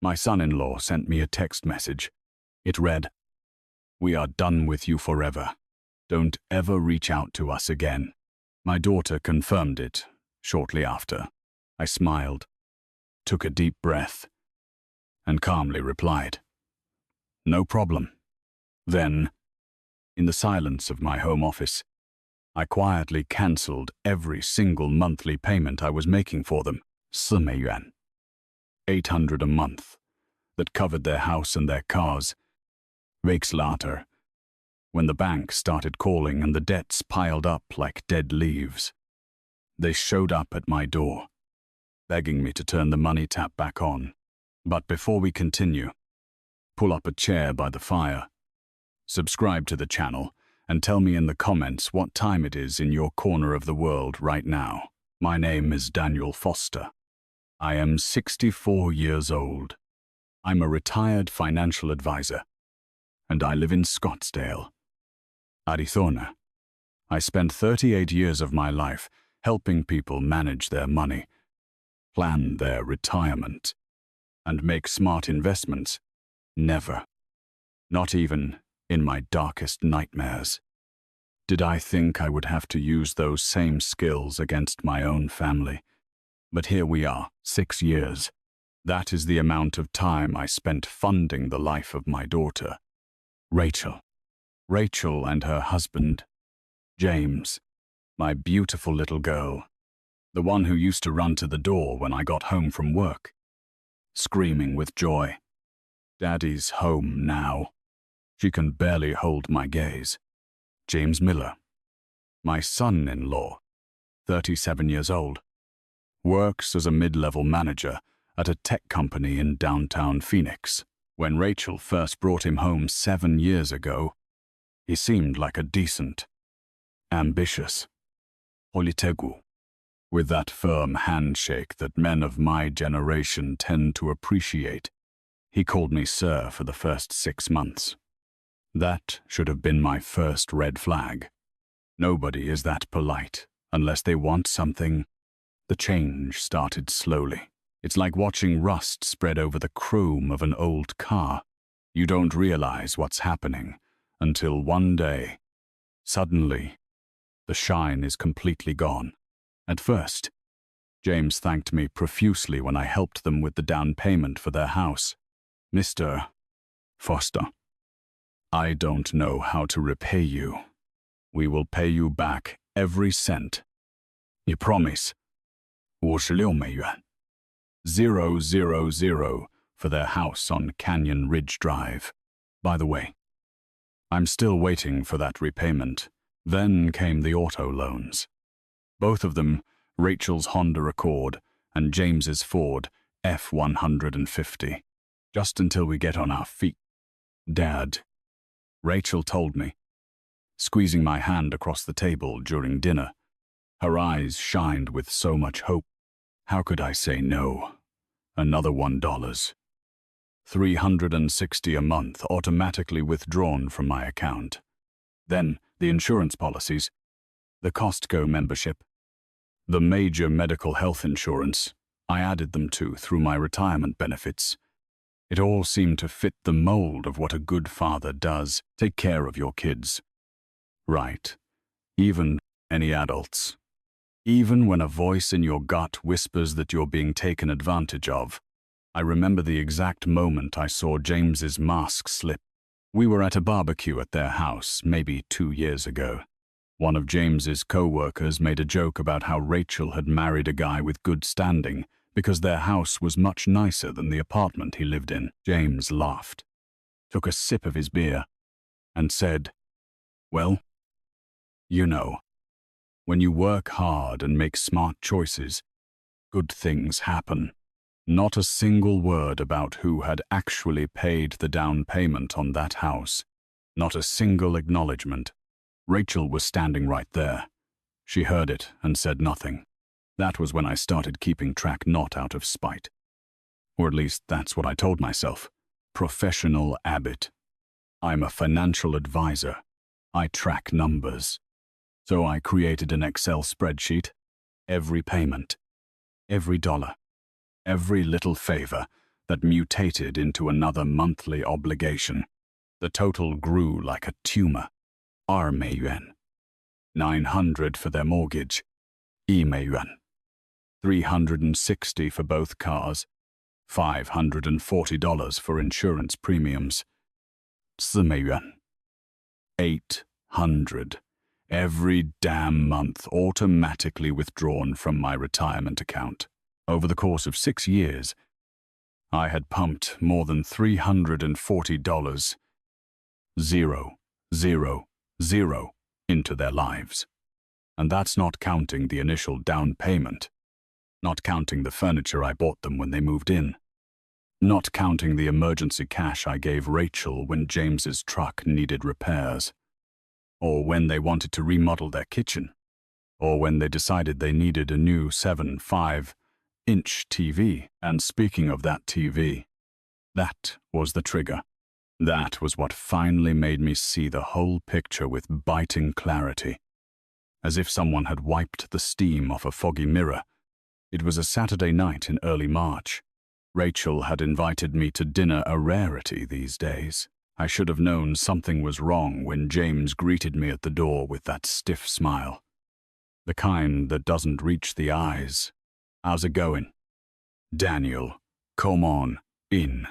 My son-in-law sent me a text message. It read, "We are done with you forever. Don't ever reach out to us again." My daughter confirmed it shortly after. I smiled, took a deep breath, and calmly replied, "No problem." Then, in the silence of my home office, I quietly cancelled every single monthly payment I was making for them, 4美元, 800 a month, that covered their house and their cars. Weeks later, when the bank started calling and the debts piled up like dead leaves, they showed up at my door, begging me to turn the money tap back on. But before we continue, pull up a chair by the fire, subscribe to the channel, and tell me in the comments what time it is in your corner of the world right now. My name is Daniel Foster. I am 64 years old. I'm a retired financial advisor, and I live in Scottsdale, Arizona. I spent 38 years of my life helping people manage their money, plan their retirement, and make smart investments. Never, not even in my darkest nightmares, did I think I would have to use those same skills against my own family. But here we are, 6 years. That is the amount of time I spent funding the life of my daughter, Rachel. Rachel and her husband, James, my beautiful little girl, the one who used to run to the door when I got home from work, screaming with joy. Daddy's home now. She can barely hold my gaze. James Miller, my son-in-law, 37 years old, works as a mid-level manager at a tech company in downtown Phoenix. When Rachel first brought him home 7 years ago, he seemed like a decent, ambitious Politegu, with that firm handshake that men of my generation tend to appreciate. He called me sir for the first 6 months. That should have been my first red flag. Nobody is that polite unless they want something. The change started slowly. It's like watching rust spread over the chrome of an old car. You don't realize what's happening until one day, suddenly, the shine is completely gone. At first, James thanked me profusely when I helped them with the down payment for their house. "Mr. Foster, I don't know how to repay you. We will pay you back every cent. You promise?" 56美元, 000 for their house on Canyon Ridge Drive. By the way, I'm still waiting for that repayment. Then came the auto loans. Both of them, Rachel's Honda Accord and James's Ford F-150. Just until we get on our feet. "Dad," Rachel told me, squeezing my hand across the table during dinner. Her eyes shined with so much hope. How could I say no? Another $1. $360 a month automatically withdrawn from my account. Then the insurance policies, the Costco membership, the major medical health insurance I added them to through my retirement benefits. It all seemed to fit the mold of what a good father does. Take care of your kids. Right. Even any adults. Even when a voice in your gut whispers that you're being taken advantage of. I remember the exact moment I saw James's mask slip. We were at a barbecue at their house maybe 2 years ago. One of James's co-workers made a joke about how Rachel had married a guy with good standing because their house was much nicer than the apartment he lived in. James laughed, took a sip of his beer, and said, "Well, you know, when you work hard and make smart choices, good things happen." Not a single word about who had actually paid the down payment on that house. Not a single acknowledgement. Rachel was standing right there. She heard it and said nothing. That was when I started keeping track, not out of spite. Or at least that's what I told myself. Professional Abbott. I'm a financial advisor. I track numbers. So I created an Excel spreadsheet. Every payment. Every dollar. Every little favor that mutated into another monthly obligation. The total grew like a tumor. 2,000,000. 900 for their mortgage. 1,000,000. 360 for both cars. $540 for insurance premiums. 4,000,000. 800. Every damn month automatically withdrawn from my retirement account. Over the course of 6 years, I had pumped more than $340, 0, 0, 0, into their lives. And that's not counting the initial down payment, not counting the furniture I bought them when they moved in, not counting the emergency cash I gave Rachel when James's truck needed repairs, or when they wanted to remodel their kitchen, or when they decided they needed a new 7.5-inch TV. And speaking of that TV, that was the trigger. That was what finally made me see the whole picture with biting clarity. As if someone had wiped the steam off a foggy mirror. It was a Saturday night in early March. Rachel had invited me to dinner, a rarity these days. I should have known something was wrong when James greeted me at the door with that stiff smile. The kind that doesn't reach the eyes. "How's it going?" "Daniel, come on, in."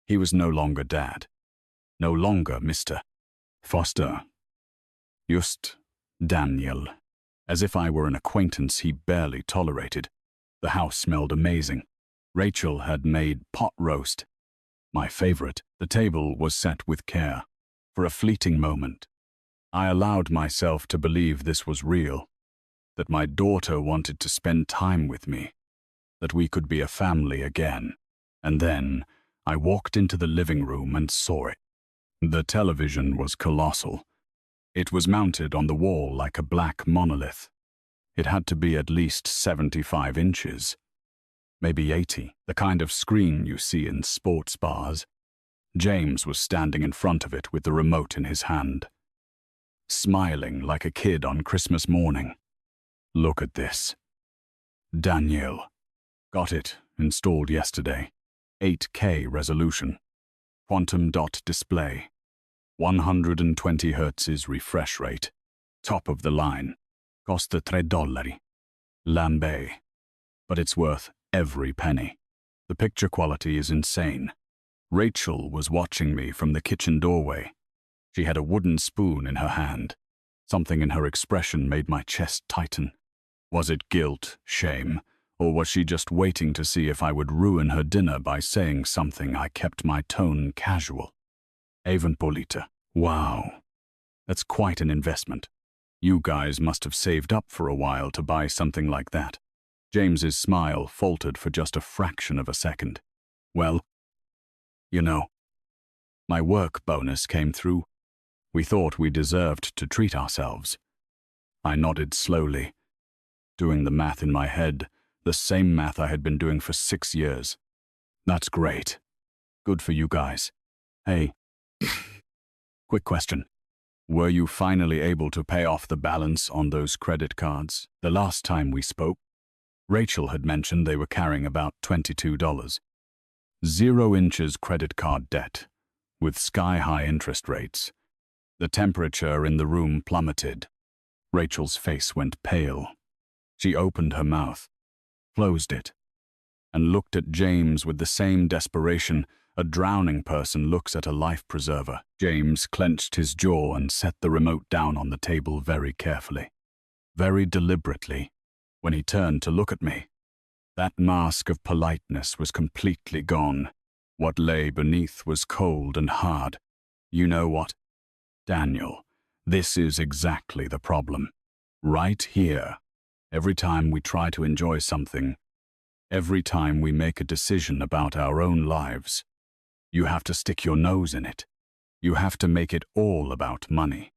He was no longer Dad. No longer Mr. Foster. Just Daniel. As if I were an acquaintance he barely tolerated. The house smelled amazing. Rachel had made pot roast. My favorite. The table was set with care. For a fleeting moment, I allowed myself to believe this was real. That my daughter wanted to spend time with me. That we could be a family again. And then I walked into the living room and saw it. The television was colossal. It was mounted on the wall like a black monolith. It had to be at least 75 inches. Maybe 80, the kind of screen you see in sports bars. James was standing in front of it with the remote in his hand, smiling like a kid on Christmas morning. "Look at this." "Daniel. Got it installed yesterday. 8K resolution. Quantum dot display. 120 Hz refresh rate. Top of the line. Costa $3. Lambe. But it's worth every penny. The picture quality is insane. Rachel was watching me from the kitchen doorway. She had a wooden spoon in her hand. Something in her expression made my chest tighten. Was it guilt, shame, or was she just waiting to see if I would ruin her dinner by saying something? I kept my tone casual. "Avon Polita. Wow. That's quite an investment. You guys must have saved up for a while to buy something like that." James's smile faltered for just a fraction of a second. "Well, you know, my work bonus came through. We thought we deserved to treat ourselves." I nodded slowly, doing the math in my head, the same math I had been doing for 6 years. "That's great. Good for you guys. Hey, quick question. Were you finally able to pay off the balance on those credit cards? The last time we spoke, Rachel had mentioned they were carrying about $22. 0 inches credit card debt, with sky-high interest rates. The temperature in the room plummeted. Rachel's face went pale. She opened her mouth, closed it, and looked at James with the same desperation a drowning person looks at a life preserver. James clenched his jaw and set the remote down on the table very carefully, very deliberately. When he turned to look at me, that mask of politeness was completely gone. What lay beneath was cold and hard. "You know what, Daniel, this is exactly the problem. Right here. Every time we try to enjoy something, every time we make a decision about our own lives, you have to stick your nose in it. You have to make it all about money,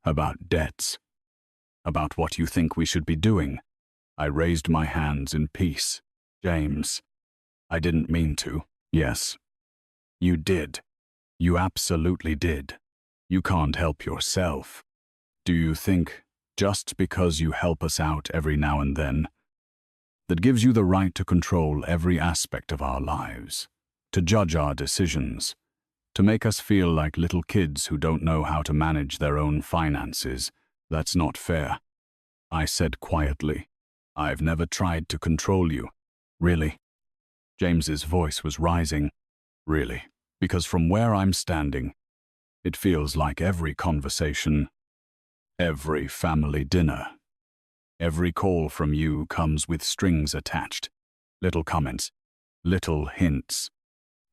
about debts, about what you think we should be doing." I raised my hands in peace. "James, I didn't mean to." "Yes, you did. You absolutely did. You can't help yourself. Do you think, just because you help us out every now and then, that gives you the right to control every aspect of our lives?" to judge our decisions, to make us feel like little kids who don't know how to manage their own finances. That's not fair. I said quietly, I've never tried to control you. Really? James's voice was rising. Really? Because from where I'm standing, it feels like every conversation, every family dinner, every call from you comes with strings attached. Little comments, little hints.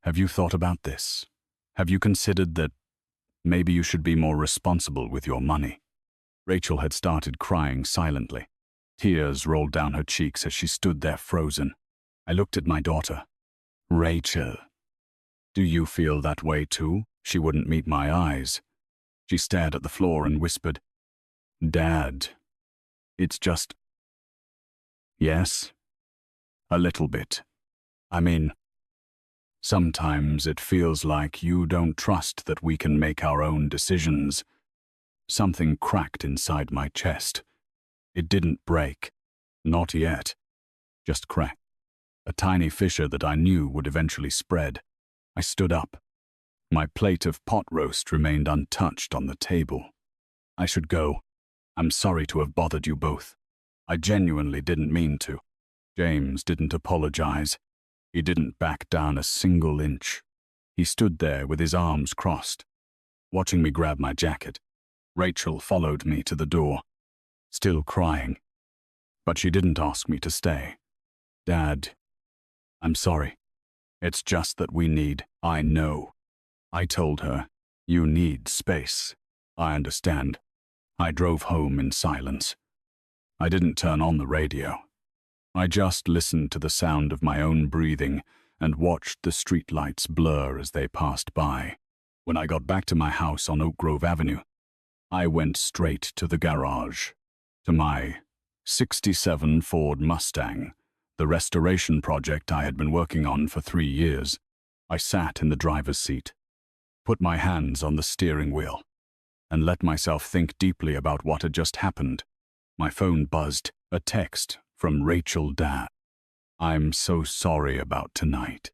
Have you thought about this? Have you considered that maybe you should be more responsible with your money? Rachel had started crying silently. Tears rolled down her cheeks as she stood there frozen. I looked at my daughter. Rachel, do you feel that way too? She wouldn't meet my eyes. She stared at the floor and whispered, Dad, it's just... Yes, a little bit. I mean, sometimes it feels like you don't trust that we can make our own decisions. Something cracked inside my chest. It didn't break. Not yet. Just cracked. A tiny fissure that I knew would eventually spread. I stood up. My plate of pot roast remained untouched on the table. I should go. I'm sorry to have bothered you both. I genuinely didn't mean to. James didn't apologize. He didn't back down a single inch. He stood there with his arms crossed, watching me grab my jacket. Rachel followed me to the door, still crying, but she didn't ask me to stay. Dad, I'm sorry. It's just that I know. I told her, you need space. I understand. I drove home in silence. I didn't turn on the radio. I just listened to the sound of my own breathing and watched the streetlights blur as they passed by. When I got back to my house on Oak Grove Avenue, I went straight to the garage, to my '67 Ford Mustang, the restoration project I had been working on for 3 years. I sat in the driver's seat, put my hands on the steering wheel, and let myself think deeply about what had just happened. My phone buzzed, a text from Rachel. Dad, I'm so sorry about tonight.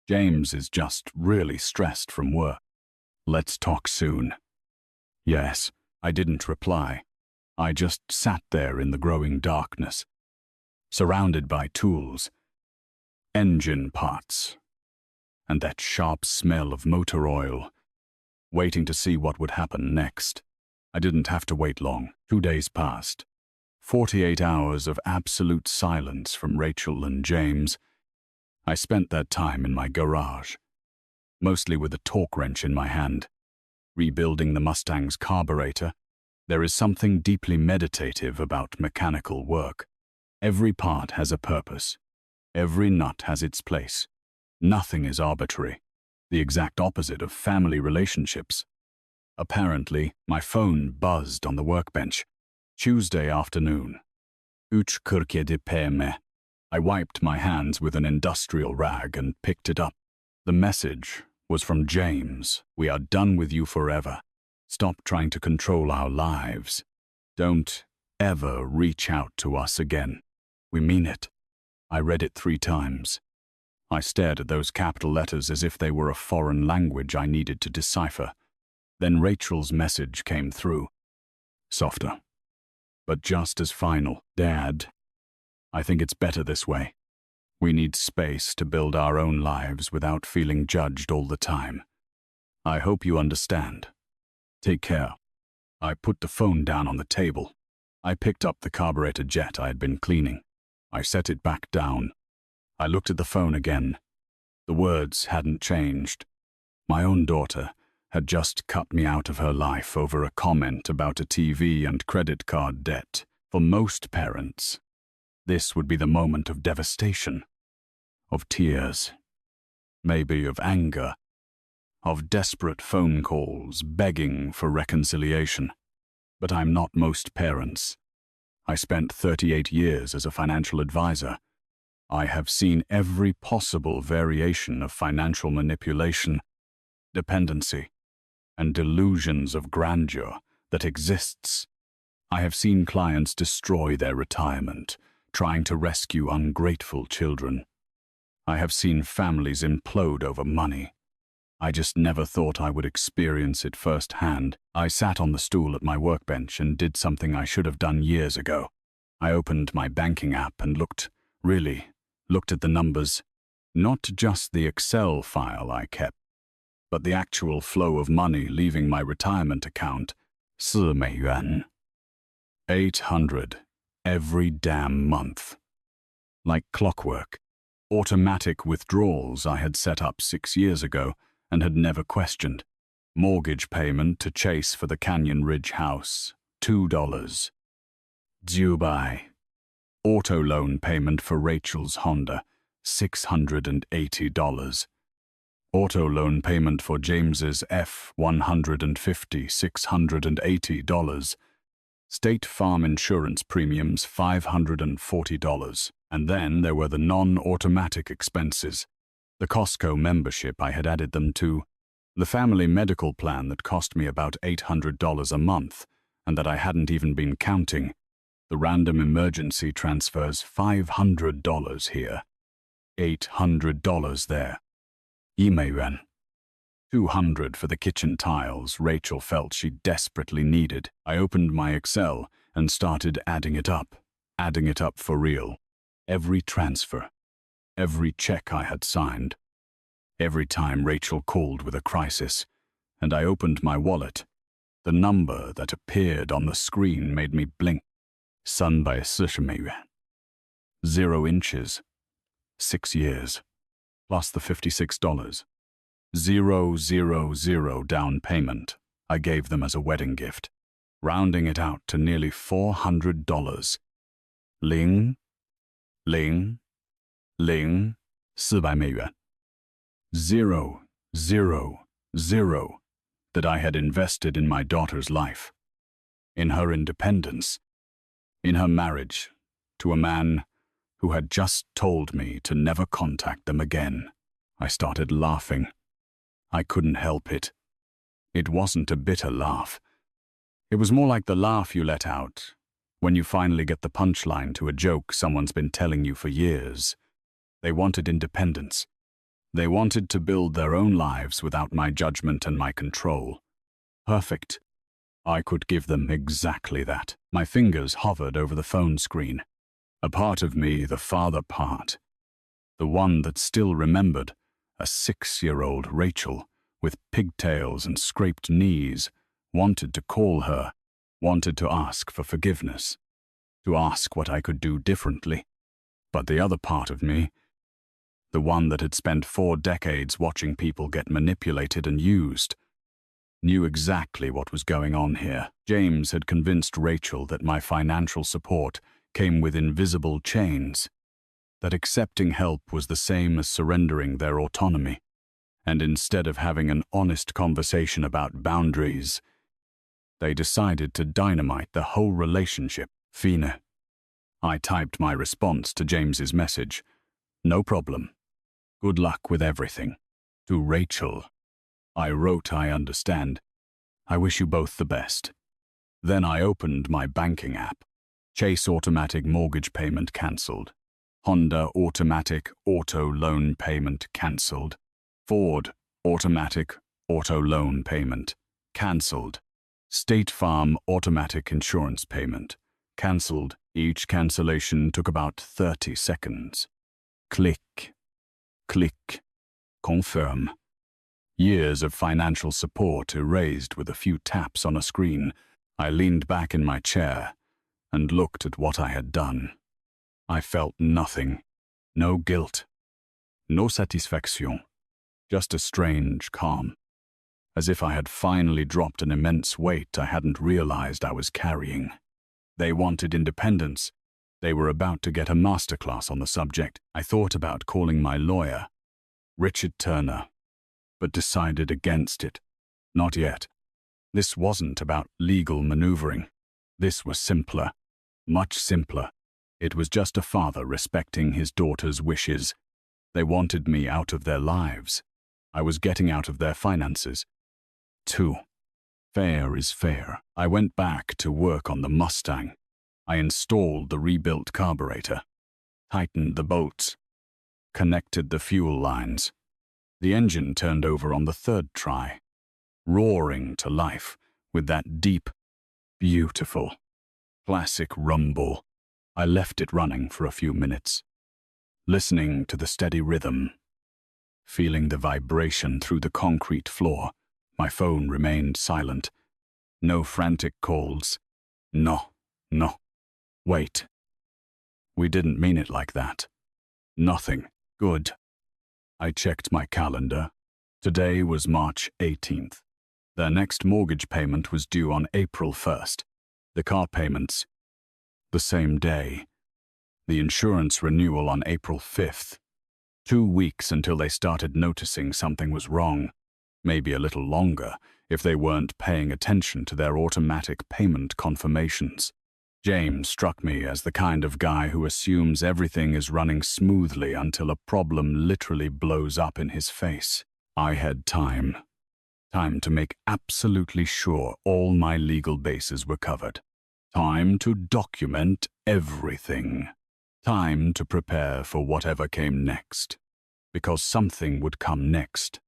James is just really stressed from work. Let's talk soon. Yes, I didn't reply. I just sat there in the growing darkness, surrounded by tools, engine parts, and that sharp smell of motor oil, waiting to see what would happen next. I didn't have to wait long. 2 days passed. 48 hours of absolute silence from Rachel and James. I spent that time in my garage, mostly with a torque wrench in my hand, rebuilding the Mustang's carburetor. There is something deeply meditative about mechanical work. Every part has a purpose. Every nut has its place. Nothing is arbitrary, the exact opposite of family relationships. Apparently, my phone buzzed on the workbench. Tuesday afternoon. 3:47 p.m. I wiped my hands with an industrial rag and picked it up. The message was from James. We are done with you forever. Stop trying to control our lives. Don't ever reach out to us again. We mean it. I read it 3 times. I stared at those capital letters as if they were a foreign language I needed to decipher. Then Rachel's message came through. Softer, but just as final. Dad, I think it's better this way. We need space to build our own lives without feeling judged all the time. I hope you understand. Take care. I put the phone down on the table. I picked up the carburetor jet I had been cleaning. I set it back down. I looked at the phone again. The words hadn't changed. My own daughter had just cut me out of her life over a comment about a TV and credit card debt. For most parents, this would be the moment of devastation, of tears, maybe of anger, of desperate phone calls begging for reconciliation. But I'm not most parents. I spent 38 years as a financial advisor. I have seen every possible variation of financial manipulation, dependency, and delusions of grandeur that exists. I have seen clients destroy their retirement, trying to rescue ungrateful children. I have seen families implode over money. I just never thought I would experience it firsthand. I sat on the stool at my workbench and did something I should have done years ago. I opened my banking app and looked at the numbers. Not just the Excel file I kept, but the actual flow of money leaving my retirement account. 4美元. 800 every damn month. Like clockwork. Automatic withdrawals I had set up 6 years ago and had never questioned. Mortgage payment to Chase for the Canyon Ridge house, $2. Dubai. Auto loan payment for Rachel's Honda, $680. Auto loan payment for James's F-150, $680. State Farm insurance premiums, $540. And then there were the non-automatic expenses. The Costco membership I had added them to, the family medical plan that cost me about $800 a month, and that I hadn't even been counting, the random emergency transfers, $500 here, $800 there. 1美元. 200 for the kitchen tiles Rachel felt she desperately needed. I opened my Excel and started adding it up for real. Every transfer, every check I had signed, every time Rachel called with a crisis, and I opened my wallet. The number that appeared on the screen made me blink. 340美元. 0 inches. 6 years. Plus the $56. 000 down payment I gave them as a wedding gift, rounding it out to nearly $400. 0 400美元. 000 that I had invested in my daughter's life, in her independence, in her marriage to a man who had just told me to never contact them again. I started laughing. I couldn't help it. It wasn't a bitter laugh. It was more like the laugh you let out when you finally get the punchline to a joke someone's been telling you for years. They wanted independence. They wanted to build their own lives without my judgment and my control. Perfect. I could give them exactly that. My fingers hovered over the phone screen. A part of me, the father part, the one that still remembered, a 6-year-old Rachel with pigtails and scraped knees, wanted to call her, wanted to ask for forgiveness, to ask what I could do differently. But the other part of me, the one that had spent 4 decades watching people get manipulated and used, knew exactly what was going on here. James had convinced Rachel that my financial support came with invisible chains, that accepting help was the same as surrendering their autonomy, and instead of having an honest conversation about boundaries, they decided to dynamite the whole relationship. Fine. I typed my response to James's message. No problem. Good luck with everything. To Rachel, I wrote, I understand. I wish you both the best. Then I opened my banking app. Chase automatic mortgage payment cancelled. Honda automatic auto loan payment cancelled. Ford automatic auto loan payment cancelled. State Farm automatic insurance payment cancelled. Each cancellation took about 30 seconds. Click, click, confirm. Years of financial support erased with a few taps on a screen. I leaned back in my chair and looked at what I had done. I felt nothing. No guilt. No satisfaction. Just a strange calm. As if I had finally dropped an immense weight I hadn't realized I was carrying. They wanted independence. They were about to get a masterclass on the subject. I thought about calling my lawyer, Richard Turner, but decided against it. Not yet. This wasn't about legal maneuvering. This was simpler. Much simpler. It was just a father respecting his daughter's wishes. They wanted me out of their lives. I was getting out of their finances. 2. Fair is fair. I went back to work on the Mustang. I installed the rebuilt carburetor, tightened the bolts, connected the fuel lines. The engine turned over on the third try, roaring to life with that deep, beautiful, classic rumble. I left it running for a few minutes, listening to the steady rhythm, feeling the vibration through the concrete floor. My phone remained silent. No frantic calls. No. Wait. We didn't mean it like that. Nothing. Good. I checked my calendar. Today was March 18th. Their next mortgage payment was due on April 1st. The car payments, the same day. The insurance renewal on April 5th. 2 weeks until they started noticing something was wrong. Maybe a little longer if they weren't paying attention to their automatic payment confirmations. James struck me as the kind of guy who assumes everything is running smoothly until a problem literally blows up in his face. I had time to make absolutely sure all my legal bases were covered. Time to document everything. Time to prepare for whatever came next. Because something would come next.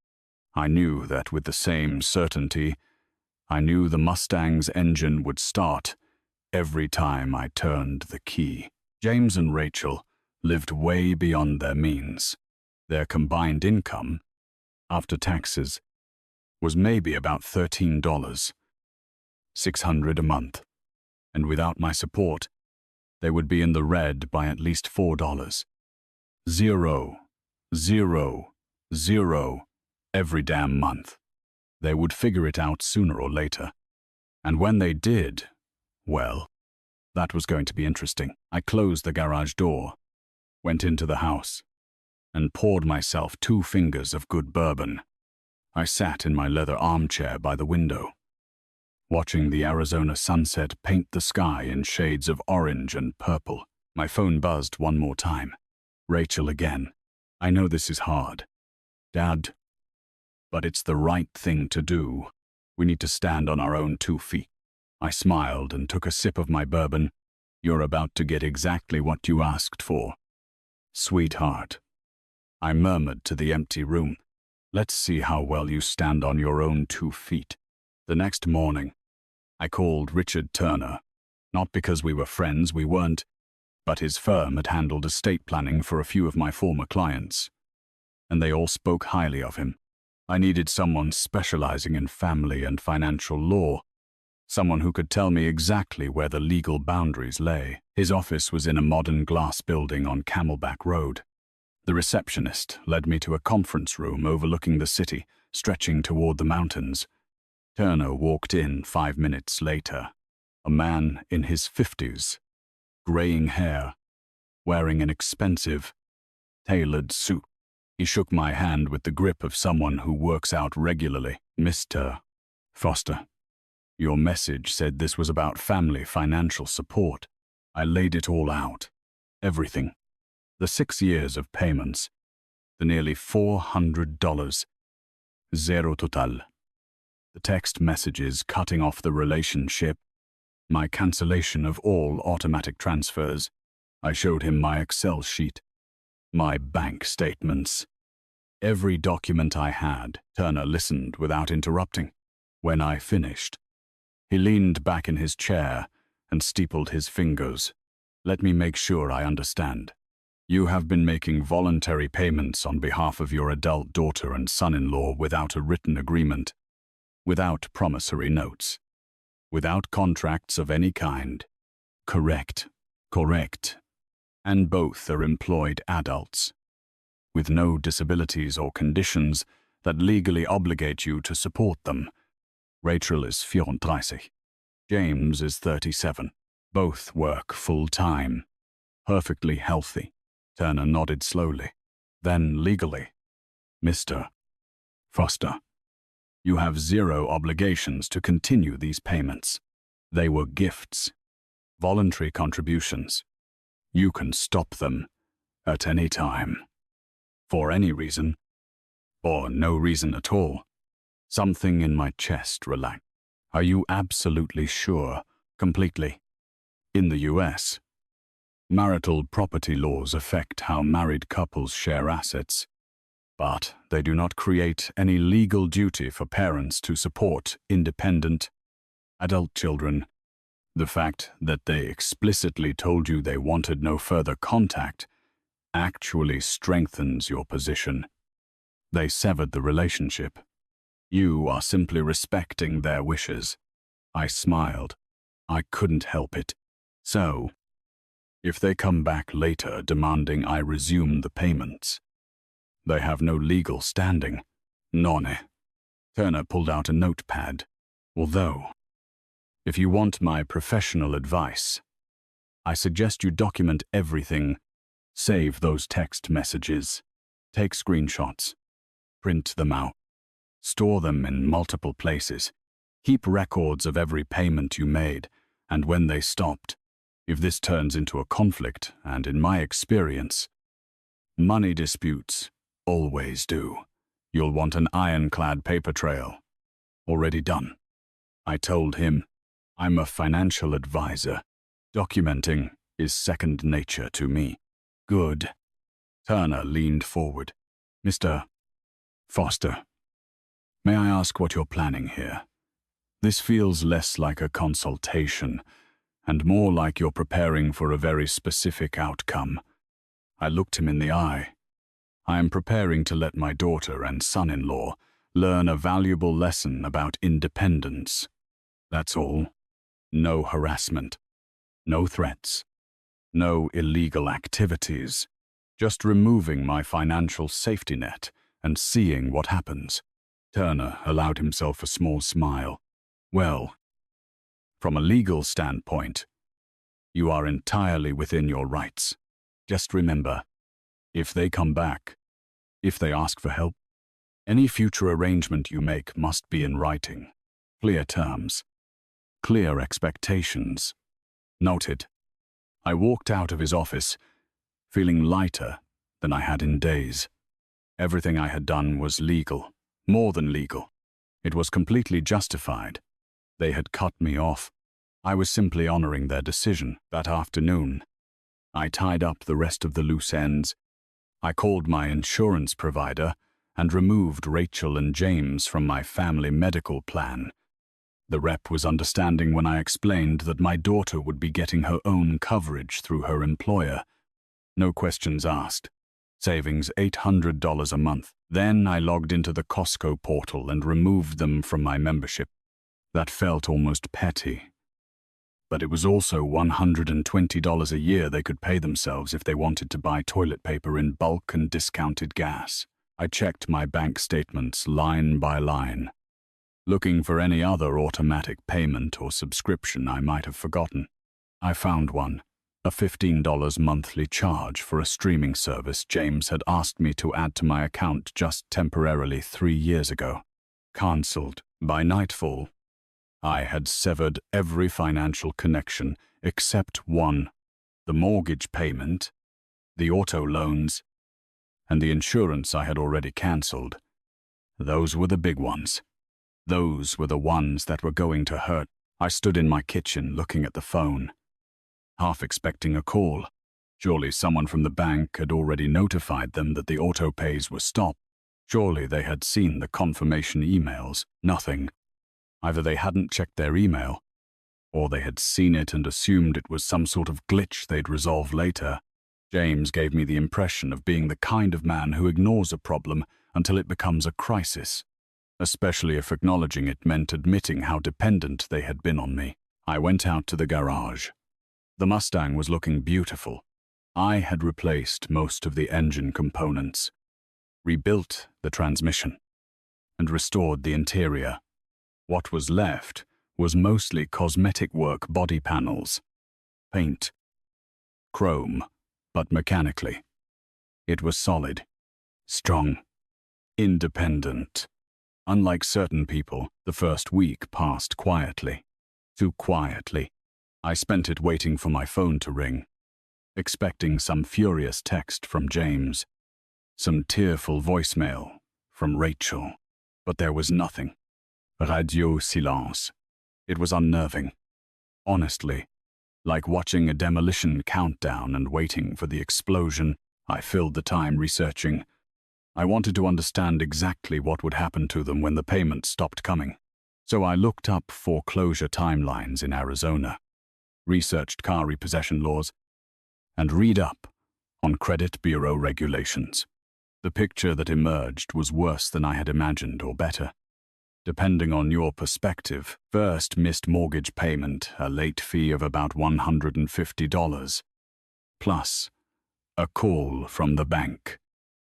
I knew that with the same certainty. I knew the Mustang's engine would start every time I turned the key. James and Rachel lived way beyond their means. Their combined income, after taxes, was maybe about $13, $600 a month. And without my support, they would be in the red by at least $4. Zero, every damn month. They would figure it out sooner or later. And when they did, well, that was going to be interesting. I closed the garage door, went into the house, and poured myself 2 fingers of good bourbon. I sat in my leather armchair by the window, watching the Arizona sunset paint the sky in shades of orange and purple. My phone buzzed one more time. Rachel again. I know this is hard, Dad, but it's the right thing to do. We need to stand on our own 2 feet. I smiled and took a sip of my bourbon. You're about to get exactly what you asked for. Sweetheart, I murmured to the empty room. Let's see how well you stand on your own 2 feet. The next morning, I called Richard Turner. Not because we were friends, we weren't, but his firm had handled estate planning for a few of my former clients, and they all spoke highly of him. I needed someone specializing in family and financial law, someone who could tell me exactly where the legal boundaries lay. His office was in a modern glass building on Camelback Road. The receptionist led me to a conference room overlooking the city, stretching toward the mountains. Turner walked in 5 minutes later, a man in his 50s, graying hair, wearing an expensive, tailored suit. He shook my hand with the grip of someone who works out regularly. Mr. Foster, your message said this was about family financial support. I laid it all out. Everything. The 6 years of payments. The nearly $400. Zero total. The text messages cutting off the relationship. My cancellation of all automatic transfers. I showed him my Excel sheet. My bank statements. Every document I had. Turner listened without interrupting. When I finished, he leaned back in his chair and steepled his fingers. Let me make sure I understand. You have been making voluntary payments on behalf of your adult daughter and son-in-law without a written agreement, without promissory notes, without contracts of any kind. Correct. And both are employed adults, with no disabilities or conditions that legally obligate you to support them. Rachel is 34. James is 37. Both work full-time, perfectly healthy. Turner nodded slowly. Then legally, Mr. Foster, you have 0 obligations to continue these payments. They were gifts, voluntary contributions. You can stop them at any time. For any reason, or no reason at all. Something in my chest relaxed. Are you absolutely sure, completely? In the US? Marital property laws affect how married couples share assets, but they do not create any legal duty for parents to support independent, adult children. The fact that they explicitly told you they wanted no further contact actually strengthens your position. They severed the relationship. You are simply respecting their wishes. I smiled. I couldn't help it. So, if they come back later demanding I resume the payments, they have no legal standing. None. Turner pulled out a notepad. Although, if you want my professional advice, I suggest you document everything. Save those text messages. Take screenshots. Print them out. Store them in multiple places. Keep records of every payment you made and when they stopped. If this turns into a conflict, and in my experience, money disputes always do, you'll want an ironclad paper trail. Already done. I told him, I'm a financial advisor. Documenting is second nature to me. Good. Turner leaned forward. Mr. Foster, may I ask what you're planning here? This feels less like a consultation and more like you're preparing for a very specific outcome. I looked him in the eye. I am preparing to let my daughter and son-in-law learn a valuable lesson about independence. That's all. No harassment. No threats. No illegal activities. Just removing my financial safety net and seeing what happens. Turner allowed himself a small smile. Well, from a legal standpoint, you are entirely within your rights. Just remember, if they come back, if they ask for help, any future arrangement you make must be in writing. Clear terms. Clear expectations. Noted. I walked out of his office, feeling lighter than I had in days. Everything I had done was legal, more than legal. It was completely justified. They had cut me off. I was simply honoring their decision. That afternoon, I tied up the rest of the loose ends. I called my insurance provider and removed Rachel and James from my family medical plan. The rep was understanding when I explained that my daughter would be getting her own coverage through her employer. No questions asked. Savings $800 a month. Then I logged into the Costco portal and removed them from my membership. That felt almost petty. But it was also $120 a year they could pay themselves if they wanted to buy toilet paper in bulk and discounted gas. I checked my bank statements line by line, looking for any other automatic payment or subscription I might have forgotten. I found one, a $15 monthly charge for a streaming service James had asked me to add to my account just temporarily 3 years ago. Cancelled. By nightfall, I had severed every financial connection except one: the mortgage payment, the auto loans, and the insurance I had already cancelled. Those were the big ones. Those were the ones that were going to hurt. I stood in my kitchen looking at the phone, half expecting a call. Surely someone from the bank had already notified them that the auto pays were stopped. Surely they had seen the confirmation emails. Nothing. Either they hadn't checked their email, or they had seen it and assumed it was some sort of glitch they'd resolve later. James gave me the impression of being the kind of man who ignores a problem until it becomes a crisis, especially if acknowledging it meant admitting how dependent they had been on me. I went out to the garage. The Mustang was looking beautiful. I had replaced most of the engine components, rebuilt the transmission, and restored the interior. What was left was mostly cosmetic work: body panels, paint, chrome, but mechanically. It was solid, strong, independent. Unlike certain people, the first week passed quietly. Too quietly. I spent it waiting for my phone to ring, expecting some furious text from James, some tearful voicemail from Rachel. But there was nothing. Radio silence. It was unnerving. Honestly, Like watching a demolition countdown and waiting for the explosion. I filled the time researching. I wanted to understand exactly what would happen to them when the payments stopped coming. So I looked up foreclosure timelines in Arizona, researched car repossession laws, and read up on credit bureau regulations. The picture that emerged was worse than I had imagined, or better, depending on your perspective. First, missed mortgage payment, a late fee of about $150, plus a call from the bank.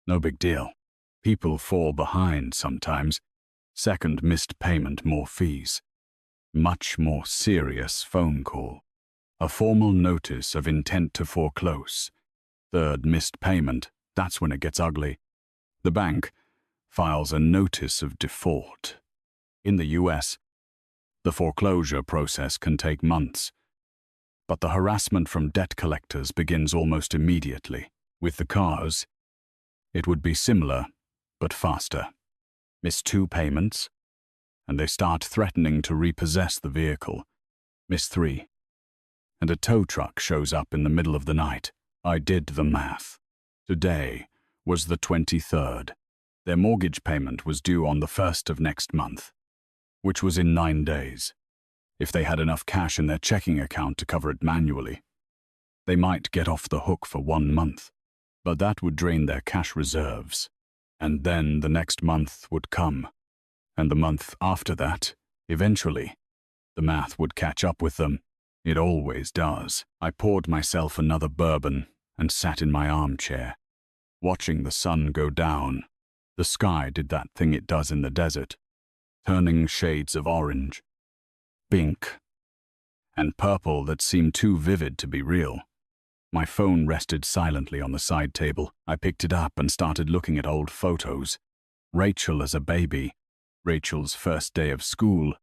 No big deal. People fall behind sometimes. Second, missed payment, more fees. Much more serious phone call. A formal notice of intent to foreclose. Third, missed payment. That's when it gets ugly. The bank files a notice of default. In the US, the foreclosure process can take months, but the harassment from debt collectors begins almost immediately. With the cars, it would be similar, but faster. Miss 2 payments, and they start threatening to repossess the vehicle. Miss 3, and a tow truck shows up in the middle of the night. I did the math. Today was the 23rd. Their mortgage payment was due on the 1st of next month, which was in 9 days. If they had enough cash in their checking account to cover it manually, they might get off the hook for 1 month, but that would drain their cash reserves. And then the next month would come, and the month after that. Eventually, the math would catch up with them. It always does. I poured myself another bourbon and sat in my armchair, watching the sun go down. The sky did that thing it does in the desert, turning shades of orange, pink, and purple that seemed too vivid to be real. My phone rested silently on the side table. I picked it up and started looking at old photos. Rachel as a baby, Rachel's first day of school,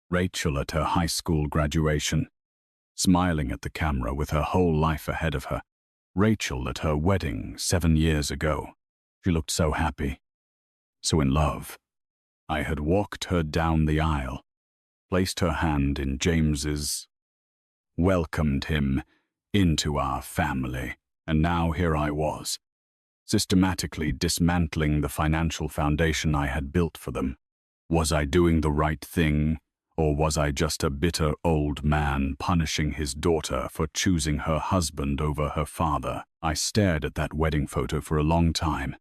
Rachel at her high school graduation, smiling at the camera with her whole life ahead of her. Rachel at her wedding 7 years ago. She looked so happy, so in love. I had walked her down the aisle, placed her hand in James's, welcomed him into our family, and now here I was, systematically dismantling the financial foundation I had built for them. Was I doing the right thing, or was I just a bitter old man punishing his daughter for choosing her husband over her father? I stared at that wedding photo for a long time.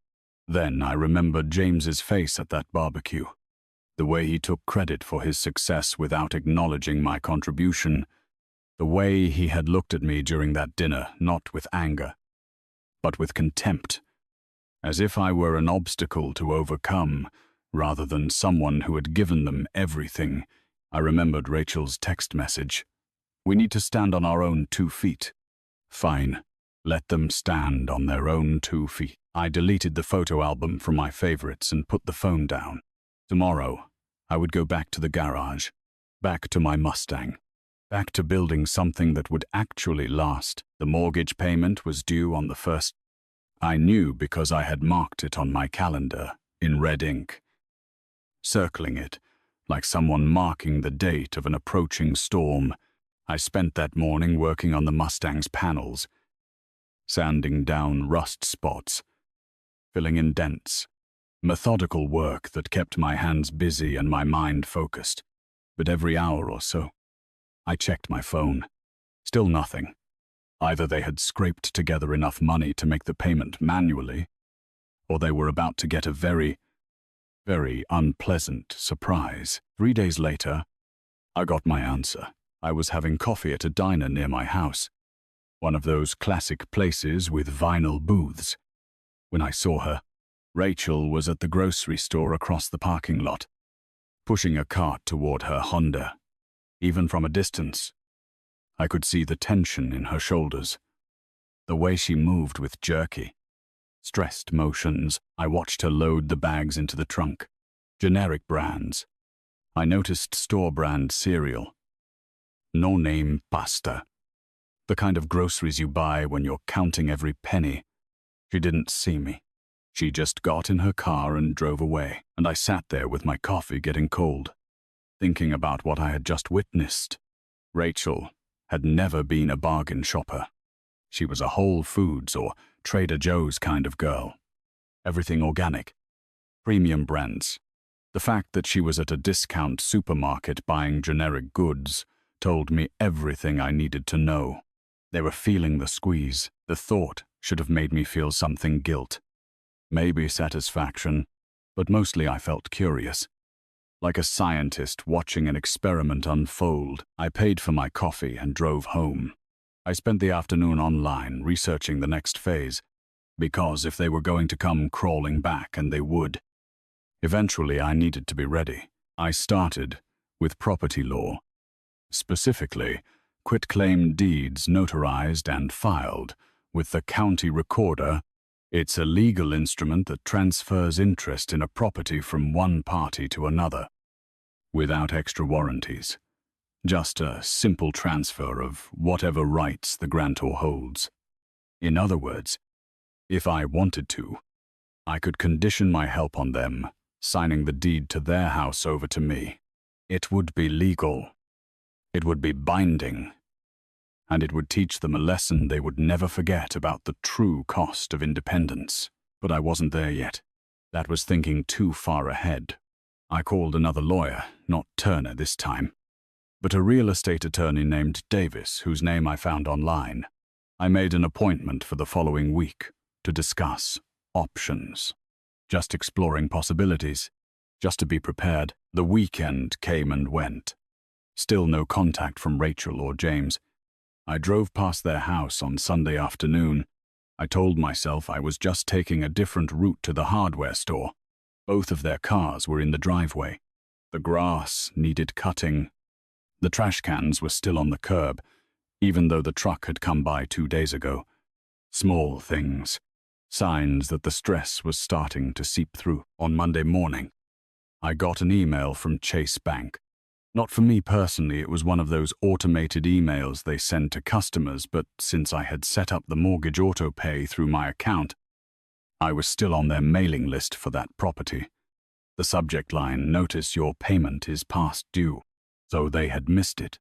Then I remembered James's face at that barbecue, the way he took credit for his success without acknowledging my contribution, the way he had looked at me during that dinner, not with anger, but with contempt, as if I were an obstacle to overcome, rather than someone who had given them everything. I remembered Rachel's text message. We need to stand on our own 2 feet. Fine. Let them stand on their own 2 feet. I deleted the photo album from my favorites and put the phone down. Tomorrow, I would go back to the garage, back to my Mustang, back to building something that would actually last. The mortgage payment was due on the 1st. I knew because I had marked it on my calendar in red ink, circling it like someone marking the date of an approaching storm. I spent that morning working on the Mustang's panels, sanding down rust spots, filling in dents. Methodical work that kept my hands busy and my mind focused. But every hour or so, I checked my phone. Still nothing. Either they had scraped together enough money to make the payment manually, or they were about to get a very unpleasant surprise. 3 days later, I got my answer. I was having coffee at a diner near my house, one of those classic places with vinyl booths. When I saw her, Rachel was at the grocery store across the parking lot, pushing a cart toward her Honda. Even from a distance, I could see the tension in her shoulders, the way she moved with jerky, stressed motions. I watched her load the bags into the trunk. Generic brands. I noticed store-brand cereal. No-name pasta. The kind of groceries you buy when you're counting every penny. She didn't see me. She just got in her car and drove away, and I sat there with my coffee getting cold, thinking about what I had just witnessed. Rachel had never been a bargain shopper. She was a Whole Foods or Trader Joe's kind of girl. Everything organic, premium brands. The fact that she was at a discount supermarket buying generic goods told me everything I needed to know. They were feeling the squeeze. The thought should have made me feel something guilt. Maybe satisfaction, but mostly I felt curious. Like a scientist watching an experiment unfold, I paid for my coffee and drove home. I spent the afternoon online researching the next phase, because if they were going to come crawling back, and they would, eventually I needed to be ready. I started with property law. Specifically, quitclaim deeds notarized and filed with the county recorder. It's a legal instrument that transfers interest in a property from one party to another, without extra warranties. Just a simple transfer of whatever rights the grantor holds. In other words, if I wanted to, I could condition my help on them signing the deed to their house over to me. It would be legal. It would be binding. And it would teach them a lesson they would never forget about the true cost of independence. But I wasn't there yet. That was thinking too far ahead. I called another lawyer, not Turner this time, but a real estate attorney named Davis, whose name I found online. I made an appointment for the following week to discuss options. Just exploring possibilities, just to be prepared. The weekend came and went. Still no contact from Rachel or James. I drove past their house on Sunday afternoon. I told myself I was just taking a different route to the hardware store. Both of their cars were in the driveway. The grass needed cutting. The trash cans were still on the curb, even though the truck had come by 2 days ago. Small things. Signs that the stress was starting to seep through. On Monday morning, I got an email from Chase Bank. Not for me personally, it was one of those automated emails they send to customers, but since I had set up the mortgage auto pay through my account, I was still on their mailing list for that property. The subject line, "Notice your payment is past due." So they had missed it.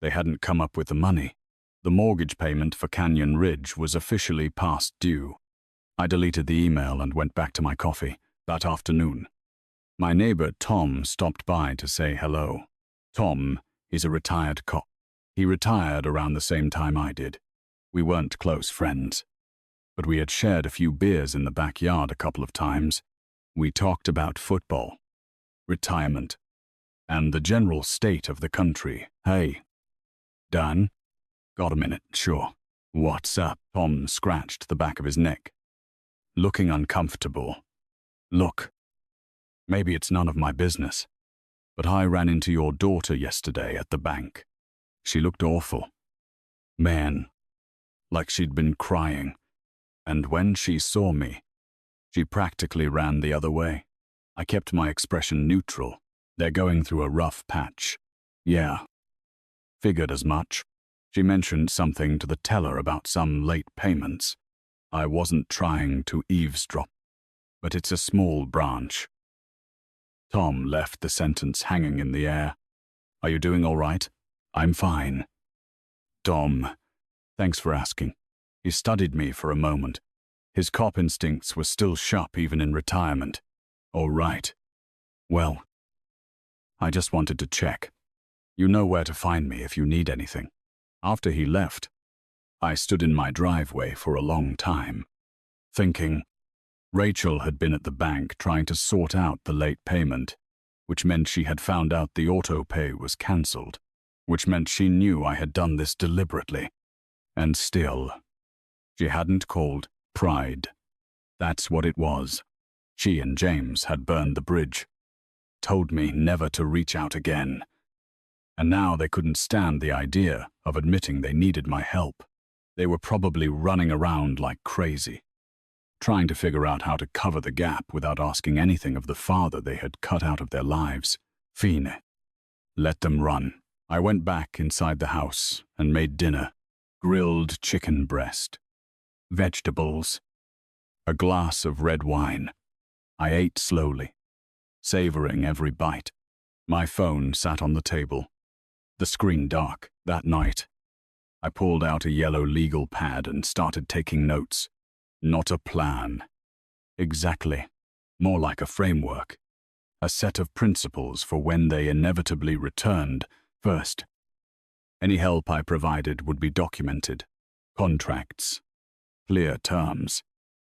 They hadn't come up with the money. The mortgage payment for Canyon Ridge was officially past due. I deleted the email and went back to my coffee. That afternoon, my neighbor Tom stopped by to say hello. Tom is a retired cop. He retired around the same time I did. We weren't close friends, but we had shared a few beers in the backyard a couple of times. We talked about football, retirement, and the general state of the country. "Hey, Dan? Got a minute?" "Sure." "What's up?" Tom scratched the back of his neck, looking uncomfortable. "Look, maybe it's none of my business, but I ran into your daughter yesterday at the bank. She looked awful. Man, like she'd been crying. And when she saw me, she practically ran the other way." I kept my expression neutral. "They're going through a rough patch." "Yeah. Figured as much." She mentioned something to the teller about some late payments. I wasn't trying to eavesdrop, but it's a small branch. Tom left the sentence hanging in the air. "Are you doing all right?" "I'm fine." "Tom, thanks for asking." He studied me for a moment. His cop instincts were still sharp even in retirement. "All right. Well, I just wanted to check. You know where to find me if you need anything." After he left, I stood in my driveway for a long time, thinking. Rachel had been at the bank trying to sort out the late payment, which meant she had found out the auto pay was cancelled, which meant she knew I had done this deliberately. And still, she hadn't called. Pride. That's what it was. She and James had burned the bridge, told me never to reach out again. And now they couldn't stand the idea of admitting they needed my help. They were probably running around like crazy, trying to figure out how to cover the gap without asking anything of the father they had cut out of their lives. Fine. Let them run. I went back inside the house and made dinner. Grilled chicken breast, vegetables, a glass of red wine. I ate slowly, savoring every bite. My phone sat on the table, the screen dark. That night, I pulled out a yellow legal pad and started taking notes. Not a plan. Exactly. More like a framework. A set of principles for when they inevitably returned. First, any help I provided would be documented. Contracts. Clear terms.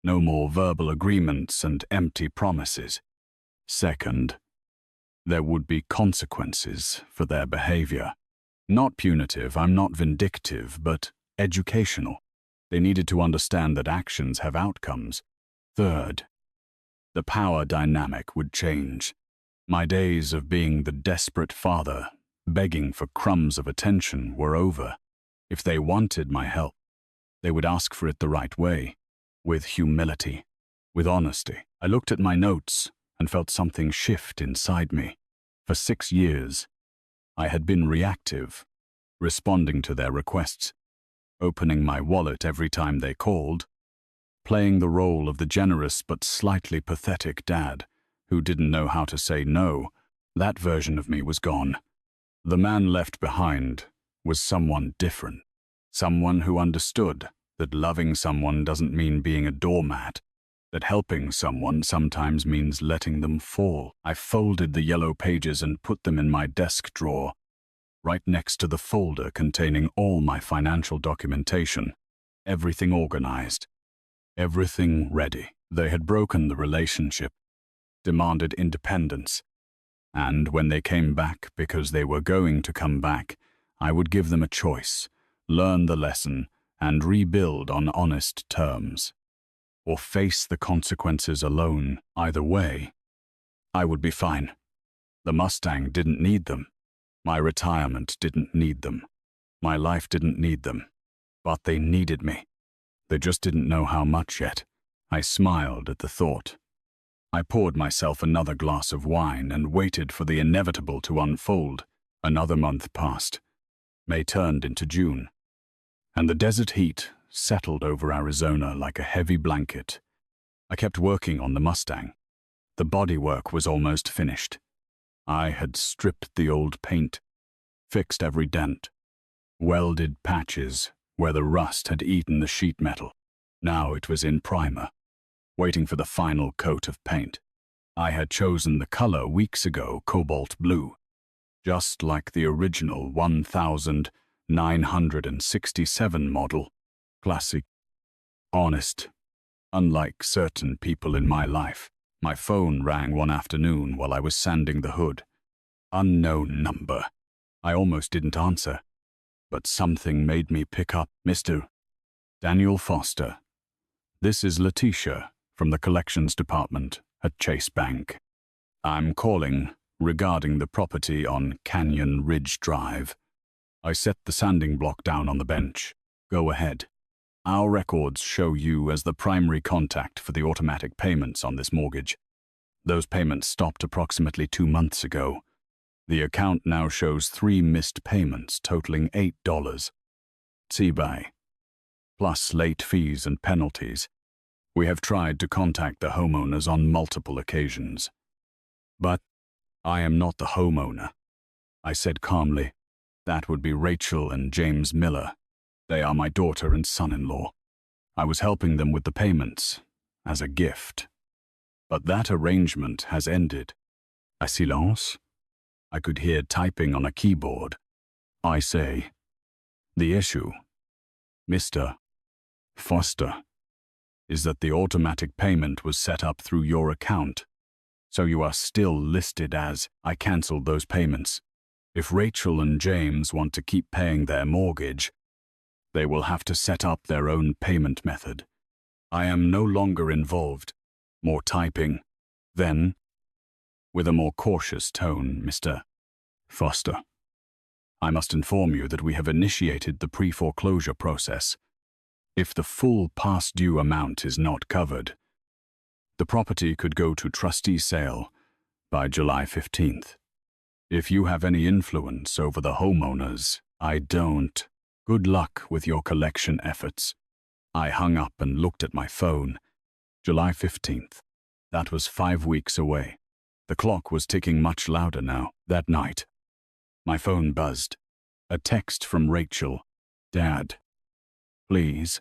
No more verbal agreements and empty promises. Second, there would be consequences for their behavior. Not punitive, I'm not vindictive, but educational. They needed to understand that actions have outcomes. Third, the power dynamic would change. My days of being the desperate father, begging for crumbs of attention, were over. If they wanted my help, they would ask for it the right way, with humility, with honesty. I looked at my notes and felt something shift inside me. For 6 years, I had been reactive, responding to their requests, opening my wallet every time they called, playing the role of the generous but slightly pathetic dad who didn't know how to say no. That version of me was gone. The man left behind was someone different, someone who understood that loving someone doesn't mean being a doormat, that helping someone sometimes means letting them fall. I folded the yellow pages and put them in my desk drawer, right next to the folder containing all my financial documentation. Everything organized. Everything ready. They had broken the relationship, demanded independence, and when they came back because they were going to come back, I would give them a choice, learn the lesson, and rebuild on honest terms, or face the consequences alone. Either way, I would be fine. The Mustang didn't need them. My retirement didn't need them. My life didn't need them. But they needed me. They just didn't know how much yet. I smiled at the thought. I poured myself another glass of wine and waited for the inevitable to unfold. Another month passed. May turned into June, and the desert heat settled over Arizona like a heavy blanket. I kept working on the Mustang. The bodywork was almost finished. I had stripped the old paint, fixed every dent, welded patches where the rust had eaten the sheet metal. Now it was in primer, waiting for the final coat of paint. I had chosen the color weeks ago, cobalt blue, just like the original 1967 model. Classic. Honest. Unlike certain people in my life. My phone rang one afternoon while I was sanding the hood. Unknown number. I almost didn't answer, but something made me pick up. Mr. Daniel Foster. This is Letitia from the collections department at Chase Bank. I'm calling regarding the property on Canyon Ridge Drive. I set the sanding block down on the bench. Go ahead. Our records show you as the primary contact for the automatic payments on this mortgage. Those payments stopped approximately 2 months ago. The account now shows 3 missed payments totaling $8. CBI, plus late fees and penalties. We have tried to contact the homeowners on multiple occasions. But I am not the homeowner. I said calmly. That would be Rachel and James Miller. They are my daughter and son-in-law. I was helping them with the payments, as a gift. But that arrangement has ended. A silence? I could hear typing on a keyboard. I say, the issue, Mr. Foster, is that the automatic payment was set up through your account, so you are still listed as I canceled those payments. If Rachel and James want to keep paying their mortgage, they will have to set up their own payment method. I am no longer involved. More typing. Then, with a more cautious tone, Mr. Foster, I must inform you that we have initiated the pre-foreclosure process. If the full past due amount is not covered, the property could go to trustee sale by July 15th. If you have any influence over the homeowners, I don't. Good luck with your collection efforts. I hung up and looked at my phone. July 15th. That was 5 weeks away. The clock was ticking much louder now. That night, my phone buzzed. A text from Rachel. Dad, please.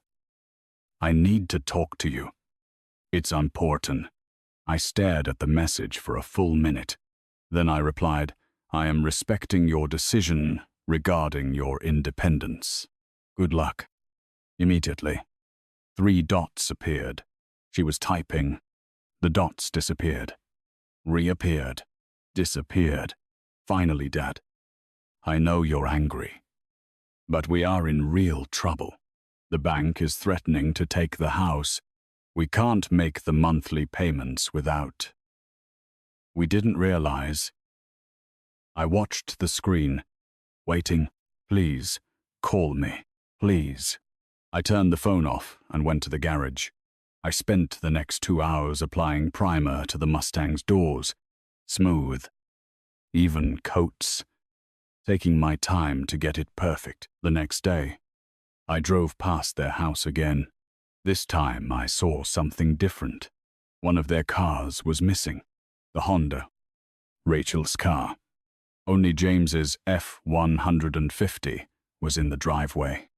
I need to talk to you. It's important. I stared at the message for a full minute. Then I replied, I am respecting your decision regarding your independence. Good luck. Immediately, 3 dots appeared. She was typing. The dots disappeared. Reappeared. Disappeared. Finally, Dad. I know you're angry. But we are in real trouble. The bank is threatening to take the house. We can't make the monthly payments without. We didn't realize. I watched the screen, waiting. Please, call me. Please. I turned the phone off and went to the garage. I spent the next 2 hours applying primer to the Mustang's doors. Smooth. Even coats. Taking my time to get it perfect. The next day, I drove past their house again. This time I saw something different. One of their cars was missing. The Honda. Rachel's car. Only James's F-150 was in the driveway.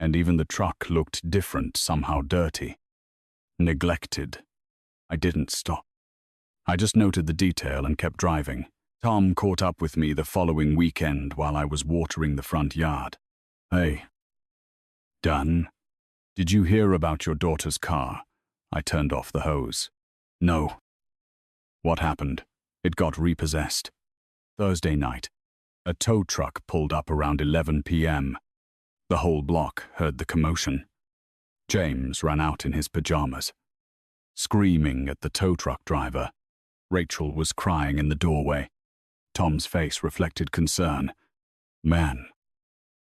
And even the truck looked different, somehow dirty. Neglected. I didn't stop. I just noted the detail and kept driving. Tom caught up with me the following weekend while I was watering the front yard. Hey. Done? Did you hear about your daughter's car? I turned off the hose. No. What happened? It got repossessed. Thursday night. A tow truck pulled up around 11 p.m. The whole block heard the commotion. James ran out in his pajamas, screaming at the tow truck driver. Rachel was crying in the doorway. Tom's face reflected concern. Man,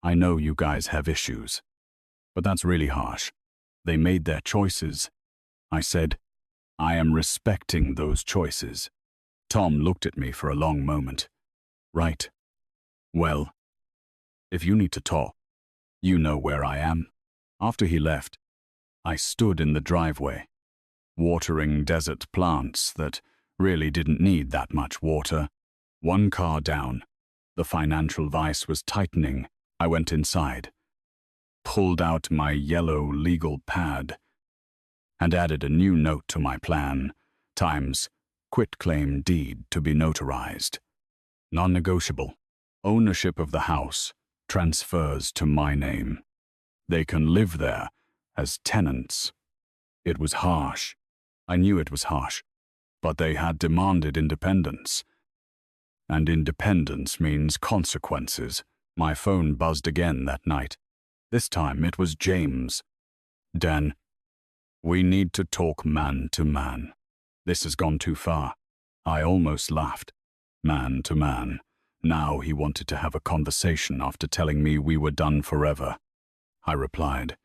I know you guys have issues, but that's really harsh. They made their choices. I said, I am respecting those choices. Tom looked at me for a long moment. Right. Well, if you need to talk, you know where I am. After he left, I stood in the driveway, watering desert plants that really didn't need that much water. 1 car down. The financial vice was tightening. I went inside, pulled out my yellow legal pad, and added a new note to my plan, times quitclaim deed to be notarized. Non-negotiable. Ownership of the house transfers to my name. They can live there as tenants. It was harsh. I knew it was harsh, but they had demanded independence. And independence means consequences. My phone buzzed again that night. This time it was James. Dan, we need to talk man to man. This has gone too far. I almost laughed. Man to man. Now he wanted to have a conversation after telling me we were done forever. I replied,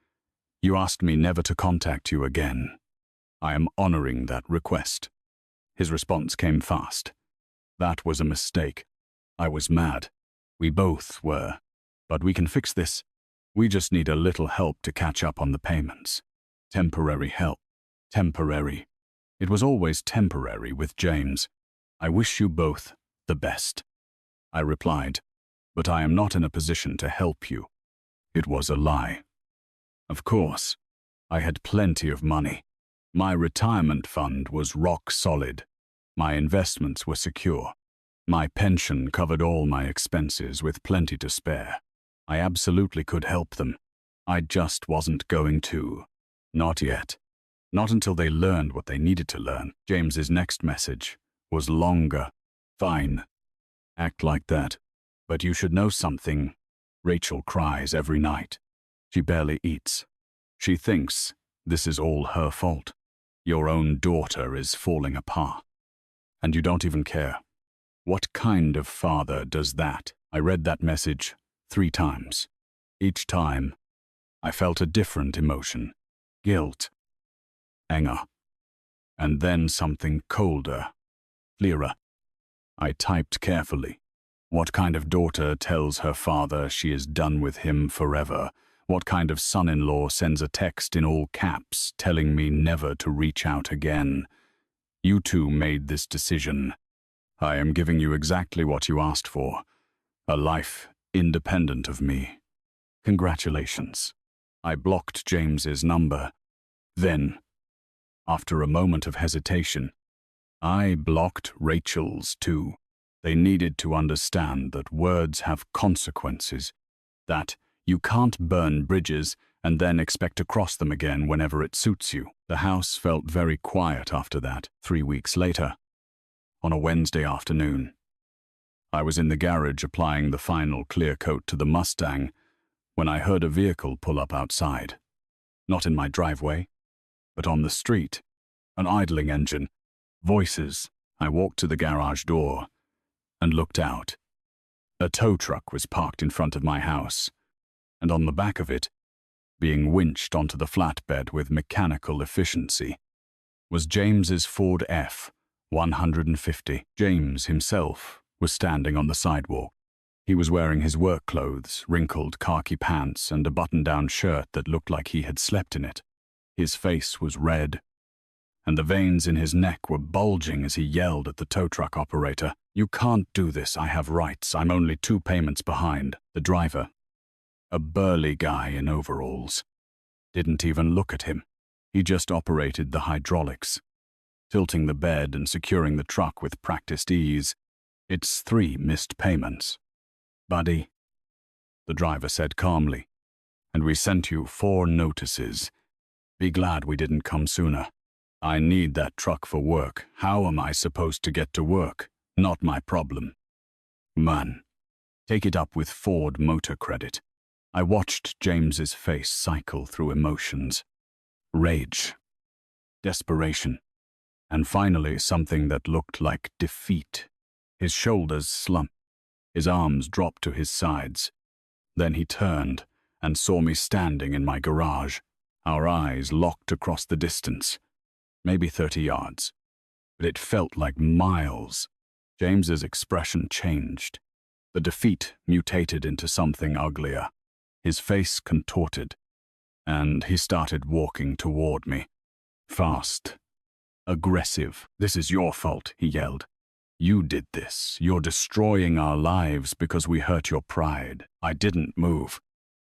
You asked me never to contact you again. I am honoring that request. His response came fast. That was a mistake. I was mad. We both were. But we can fix this. We just need a little help to catch up on the payments. Temporary help. Temporary. It was always temporary with James. I wish you both the best. I replied, but I am not in a position to help you. It was a lie. Of course, I had plenty of money. My retirement fund was rock solid. My investments were secure. My pension covered all my expenses with plenty to spare. I absolutely could help them. I just wasn't going to. Not yet. Not until they learned what they needed to learn. James's next message was longer. Fine. Act like that. But you should know something. Rachel cries every night. She barely eats. She thinks this is all her fault. Your own daughter is falling apart. And you don't even care. What kind of father does that? I read that message 3 times. Each time, I felt a different emotion. Guilt. Anger. And then something colder. Clearer. I typed carefully. What kind of daughter tells her father she is done with him forever? What kind of son-in-law sends a text in all caps telling me never to reach out again? You two made this decision. I am giving you exactly what you asked for. A life independent of me. Congratulations. I blocked James's number. Then, after a moment of hesitation, I blocked Rachel's too. They needed to understand that words have consequences, that you can't burn bridges and then expect to cross them again whenever it suits you. The house felt very quiet after that. 3 weeks later, on a Wednesday afternoon, I was in the garage applying the final clear coat to the Mustang when I heard a vehicle pull up outside. Not in my driveway, but on the street. An idling engine. Voices. I walked to the garage door and looked out. A tow truck was parked in front of my house, and on the back of it, being winched onto the flatbed with mechanical efficiency, was James's Ford F-150. James himself was standing on the sidewalk. He was wearing his work clothes, wrinkled khaki pants, and a button-down shirt that looked like he had slept in it. His face was red, and the veins in his neck were bulging as he yelled at the tow truck operator, "You can't do this, I have rights, I'm only 2 payments behind." The driver, a burly guy in overalls, didn't even look at him. He just operated the hydraulics, tilting the bed and securing the truck with practiced ease. "It's 3 missed payments, buddy," the driver said calmly, "and we sent you 4 notices. Be glad we didn't come sooner. I need that truck for work. How am I supposed to get to work? Not my problem. Man, take it up with Ford Motor Credit." I watched James's face cycle through emotions. Rage, desperation, and finally something that looked like defeat. His shoulders slumped. His arms dropped to his sides. Then he turned and saw me standing in my garage, our eyes locked across the distance. Maybe 30 yards, but it felt like miles. James's expression changed. The defeat mutated into something uglier. His face contorted, and he started walking toward me. Fast, aggressive. "This is your fault," he yelled. "You did this. You're destroying our lives because we hurt your pride." I didn't move.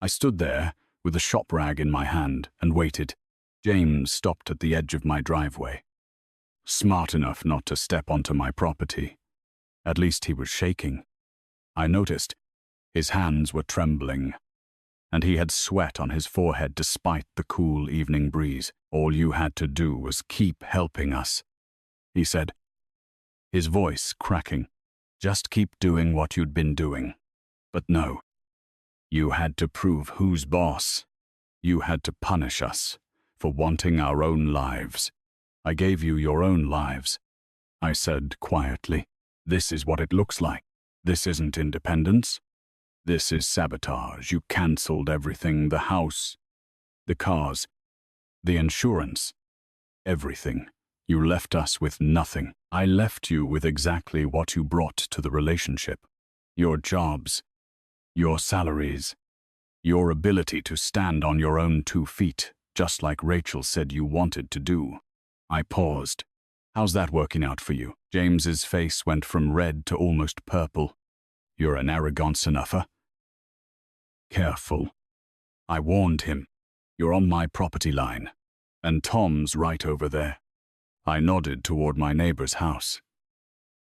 I stood there with a shop rag in my hand and waited. James stopped at the edge of my driveway, smart enough not to step onto my property. At least he was shaking. I noticed his hands were trembling, and he had sweat on his forehead despite the cool evening breeze. "All you had to do was keep helping us," he said, his voice cracking. "Just keep doing what you'd been doing." But no. You had to prove who's boss. You had to punish us for wanting our own lives. "I gave you your own lives," I said quietly. "This is what it looks like. This isn't independence. This is sabotage. You cancelled everything, the house, the cars, the insurance, everything. You left us with nothing. I left you with exactly what you brought to the relationship. Your jobs, your salaries, your ability to stand on your own 2 feet, just like Rachel said you wanted to do." I paused. "How's that working out for you?" James's face went from red to almost purple. "You're an arrogant enougher." "Careful," I warned him. "You're on my property line, and Tom's right over there." I nodded toward my neighbor's house,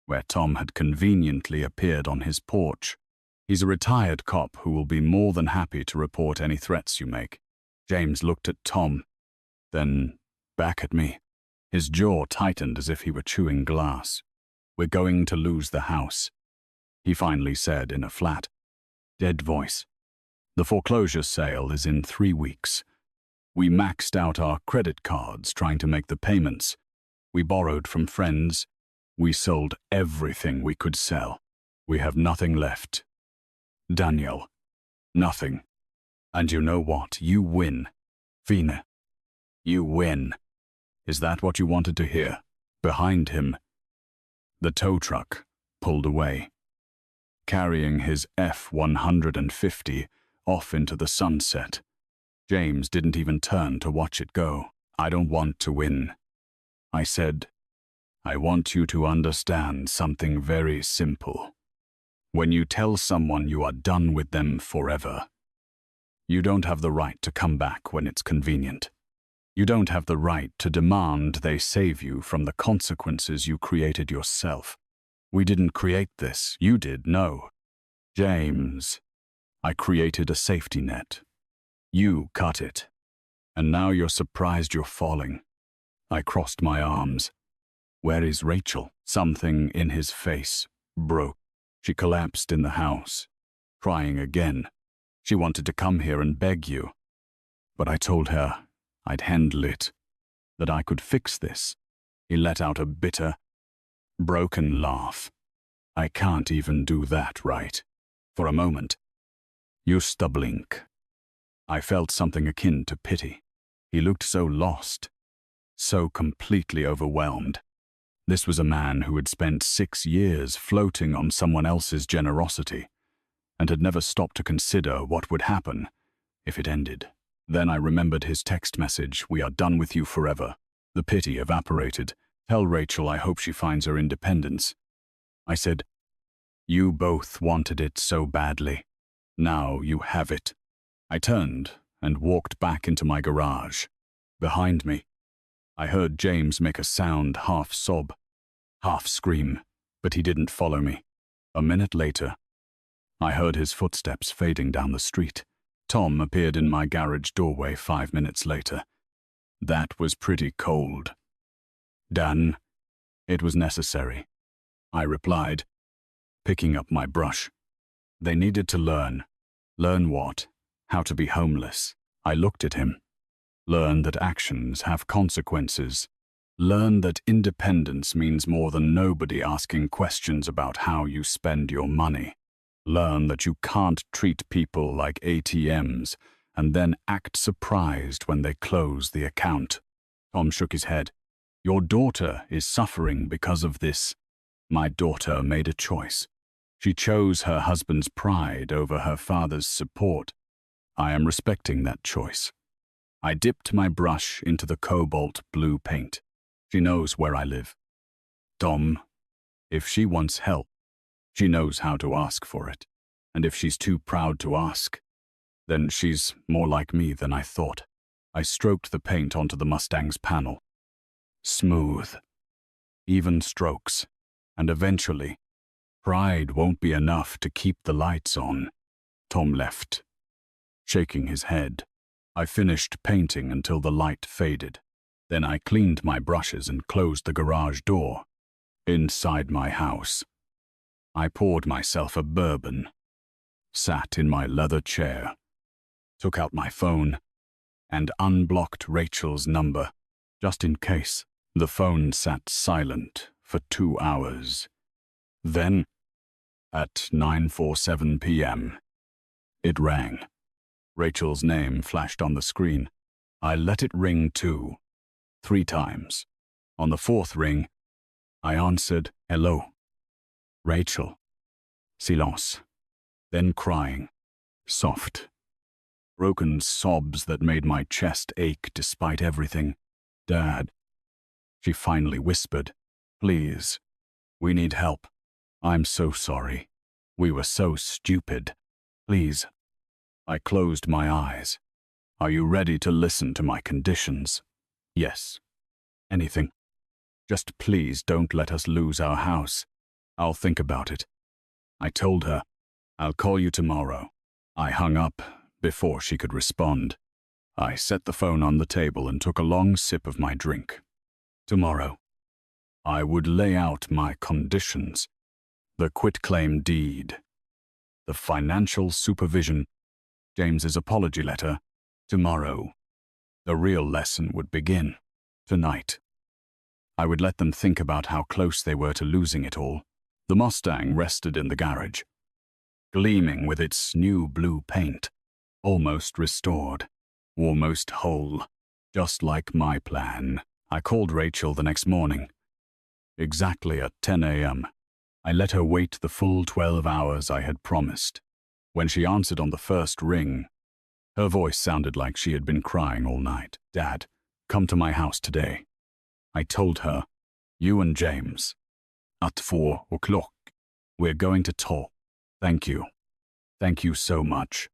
where Tom had conveniently appeared on his porch. "He's a retired cop who will be more than happy to report any threats you make." James looked at Tom, then back at me. His jaw tightened as if he were chewing glass. "We're going to lose the house," he finally said in a flat, dead voice. "The foreclosure sale is in 3 weeks. We maxed out our credit cards trying to make the payments. We borrowed from friends. We sold everything we could sell. We have nothing left. Daniel, nothing. And you know what? You win. Fina, you win." Is that what you wanted to hear? Behind him, the tow truck pulled away, carrying his F-150 off into the sunset. James didn't even turn to watch it go. "I don't want to win," I said. "I want you to understand something very simple. When you tell someone you are done with them forever, You don't have the right to come back when it's convenient. You don't have the right to demand they save you from the consequences you created yourself. We didn't create this. You did, no. James, I created a safety net. You cut it. And now you're surprised you're falling. I crossed my arms. Where is Rachel? Something in his face broke. She collapsed in the house, crying again. She wanted to come here and beg you. But I told her I'd handle it, that I could fix this. He let out a bitter, broken laugh. I can't even do that right. For a moment, used to blink. I felt something akin to pity. He looked so lost, so completely overwhelmed. This was a man who had spent 6 years floating on someone else's generosity and had never stopped to consider what would happen if it ended. Then I remembered his text message, "We are done with you forever." The pity evaporated. "Tell Rachel I hope she finds her independence." I said, "You both wanted it so badly. Now you have it." I turned and walked back into my garage. Behind me, I heard James make a sound, half sob, half scream, but he didn't follow me. A minute later, I heard his footsteps fading down the street. Tom appeared in my garage doorway 5 minutes later. That was pretty cold. "Dan, it was necessary," I replied, picking up my brush. They needed to learn. Learn what? How to be homeless. I looked at him. Learn that actions have consequences. Learn that independence means more than nobody asking questions about how you spend your money. Learn that you can't treat people like ATMs and then act surprised when they close the account. Tom shook his head. "Your daughter is suffering because of this." My daughter made a choice. She chose her husband's pride over her father's support. I am respecting that choice. I dipped my brush into the cobalt blue paint. She knows where I live. Tom, if she wants help, she knows how to ask for it. And if she's too proud to ask, then she's more like me than I thought. I stroked the paint onto the Mustang's panel. Smooth, even strokes, and eventually, pride won't be enough to keep the lights on. Tom left, shaking his head. I finished painting until the light faded. Then I cleaned my brushes and closed the garage door. Inside my house, I poured myself a bourbon, sat in my leather chair, took out my phone, and unblocked Rachel's number, just in case. The phone sat silent for 2 hours. Then, at 9:47 p.m., it rang. Rachel's name flashed on the screen. I let it ring too, 3 times. On the 4th ring, I answered, "Hello." "Rachel." Silence. Then crying. Soft, broken sobs that made my chest ache despite everything. "Dad." She finally whispered, "Please, we need help. I'm so sorry. We were so stupid. Please." I closed my eyes. "Are you ready to listen to my conditions?" "Yes." "Anything. Just please don't let us lose our house. I'll think about it." I told her, "I'll call you tomorrow." I hung up before she could respond. I set the phone on the table and took a long sip of my drink. Tomorrow, I would lay out my conditions. The quitclaim deed, the financial supervision, James's apology letter. Tomorrow, the real lesson would begin. Tonight, I would let them think about how close they were to losing it all. The Mustang rested in the garage, gleaming with its new blue paint, almost restored, almost whole, just like my plan. I called Rachel the next morning, exactly at 10 a.m. I let her wait the full 12 hours I had promised. When she answered on the first ring, her voice sounded like she had been crying all night. "Dad, come to my house today." I told her, "You and James, at 4 o'clock. We're going to talk. Thank you. Thank you so much.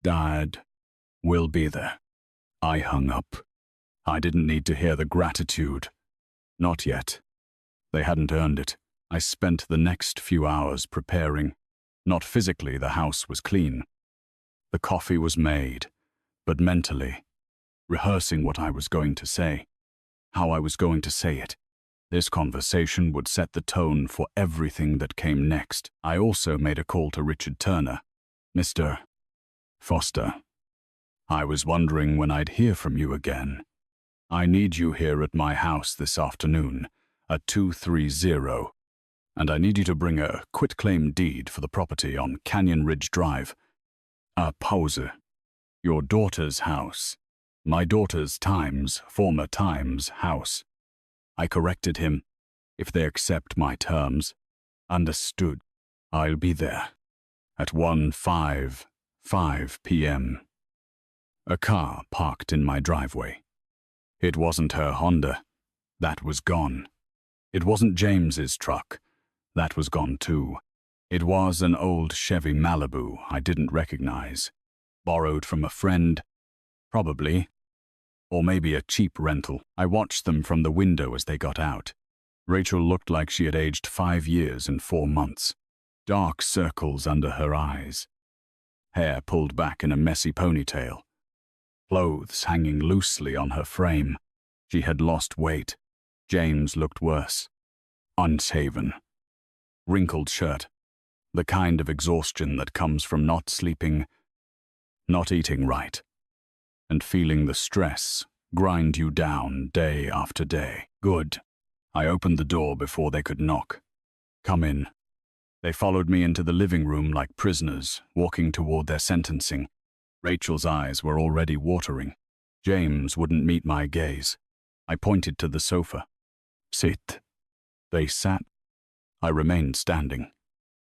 Dad, We'll be there. I hung up. I didn't need to hear the gratitude. Not yet. They hadn't earned it. I spent the next few hours preparing. Not physically, the house was clean. The coffee was made, but mentally, rehearsing what I was going to say, how I was going to say it. This conversation would set the tone for everything that came next. I also made a call to Richard Turner. Mr. Foster, I was wondering when I'd hear from you again. I need you here at my house this afternoon, at 230, and I need you to bring a quitclaim deed for the property on Canyon Ridge Drive. Pause. Your daughter's house. My daughter's former Times house. I corrected him. If they accept my terms. Understood. I'll be there. At 1:55 p.m. A car parked in my driveway. It wasn't her Honda. That was gone. It wasn't James's truck. That was gone too. It was an old Chevy Malibu I didn't recognize. Borrowed from a friend. Probably. Or maybe a cheap rental. I watched them from the window as they got out. Rachel looked like she had aged 5 years and 4 months. Dark circles under her eyes. Hair pulled back in a messy ponytail. Clothes hanging loosely on her frame. She had lost weight. James looked worse. Unshaven. Wrinkled shirt. The kind of exhaustion that comes from not sleeping, not eating right, and feeling the stress grind you down day after day. Good. I opened the door before they could knock. Come in. They followed me into the living room like prisoners, walking toward their sentencing. Rachel's eyes were already watering. James wouldn't meet my gaze. I pointed to the sofa. Sit. They sat. I remained standing.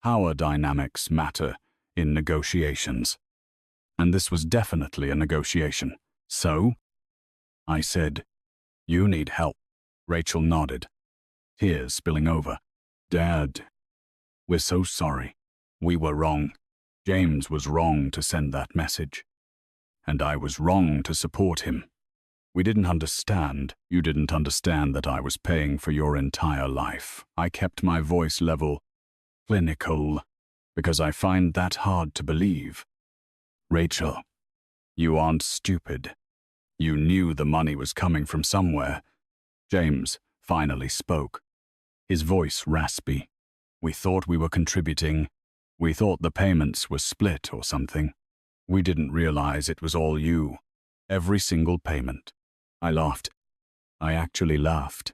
Power dynamics matter in negotiations. And this was definitely a negotiation. So? I said, you need help. Rachel nodded, tears spilling over. Dad, we're so sorry. We were wrong. James was wrong to send that message. And I was wrong to support him. We didn't understand. You didn't understand that I was paying for your entire life. I kept my voice level, clinical, because I find that hard to believe. Rachel, you aren't stupid. You knew the money was coming from somewhere. James finally spoke, his voice raspy. We thought we were contributing. We thought the payments were split or something. We didn't realize it was all you. Every single payment. I laughed. I actually laughed.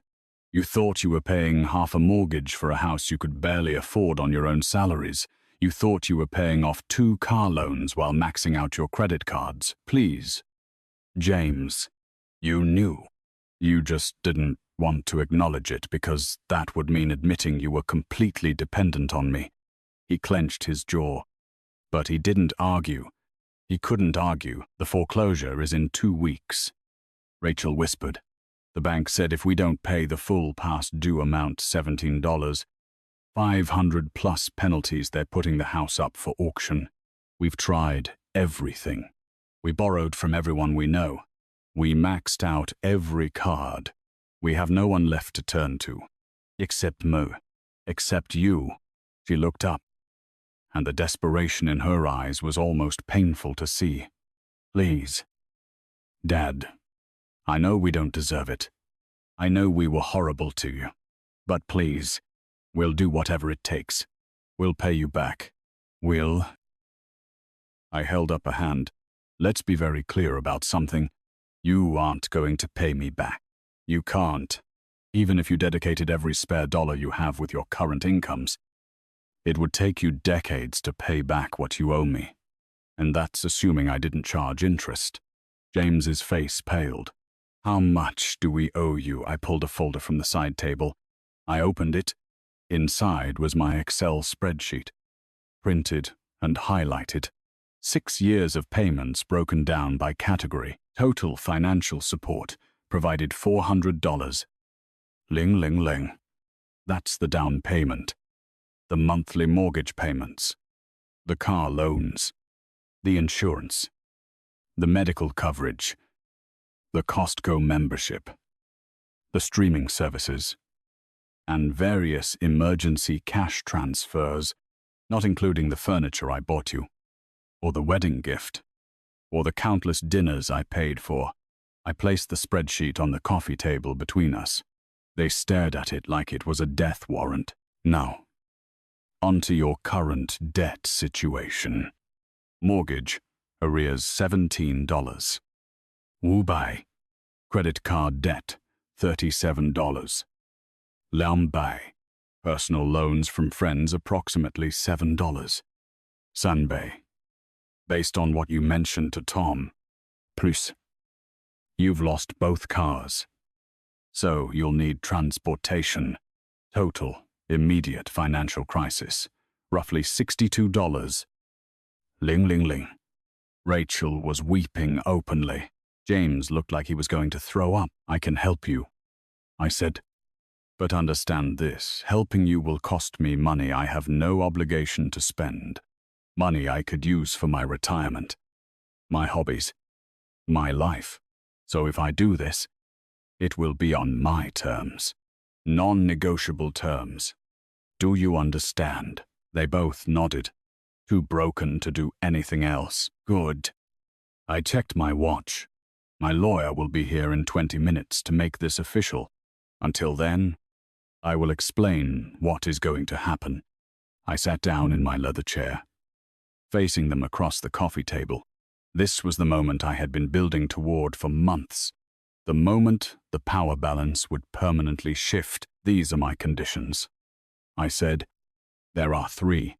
You thought you were paying half a mortgage for a house you could barely afford on your own salaries. You thought you were paying off 2 car loans while maxing out your credit cards. Please. James, you knew. You just didn't want to acknowledge it because that would mean admitting you were completely dependent on me. He clenched his jaw. But he didn't argue. He couldn't argue. The foreclosure is in 2 weeks. Rachel whispered. The bank said if we don't pay the full past due amount, $17, 500 plus penalties, they're putting the house up for auction. We've tried everything. We borrowed from everyone we know. We maxed out every card. We have no one left to turn to. Except Mo. Except you. She looked up, and the desperation in her eyes was almost painful to see. Please. Dad, I know we don't deserve it. I know we were horrible to you. But please, we'll do whatever it takes. We'll pay you back. I held up a hand. Let's be very clear about something. You aren't going to pay me back. You can't. Even if you dedicated every spare dollar you have with your current incomes, it would take you decades to pay back what you owe me. And that's assuming I didn't charge interest. James's face paled. How much do we owe you? I pulled a folder from the side table. I opened it. Inside was my Excel spreadsheet, printed and highlighted. 6 years of payments broken down by category. Total financial support provided $400. Ling, ling, ling. That's the down payment. The monthly mortgage payments. The car loans. The insurance. the medical coverage, the Costco membership, the streaming services, and various emergency cash transfers, not including the furniture I bought you, or the wedding gift, or the countless dinners I paid for. I placed the spreadsheet on the coffee table between us. They stared at it like it was a death warrant. Now, onto your current debt situation. Mortgage, arrears $17. Wubai, credit card debt, $37. Lianbai, personal loans from friends, approximately $7. Sanbei, based on what you mentioned to Tom, plus. You've lost both cars, so you'll need transportation. Total, immediate financial crisis, roughly $62. Ling ling ling. Rachel was weeping openly. James looked like he was going to throw up. I can help you, I said. But understand this, helping you will cost me money I have no obligation to spend. Money I could use for my retirement, my hobbies, my life. So if I do this, it will be on my terms. Non-negotiable terms. Do you understand? They both nodded. Too broken to do anything else. Good. I checked my watch. My lawyer will be here in 20 minutes to make this official. Until then, I will explain what is going to happen. I sat down in my leather chair, facing them across the coffee table. This was the moment I had been building toward for months. The moment the power balance would permanently shift. These are my conditions. I said, there are 3.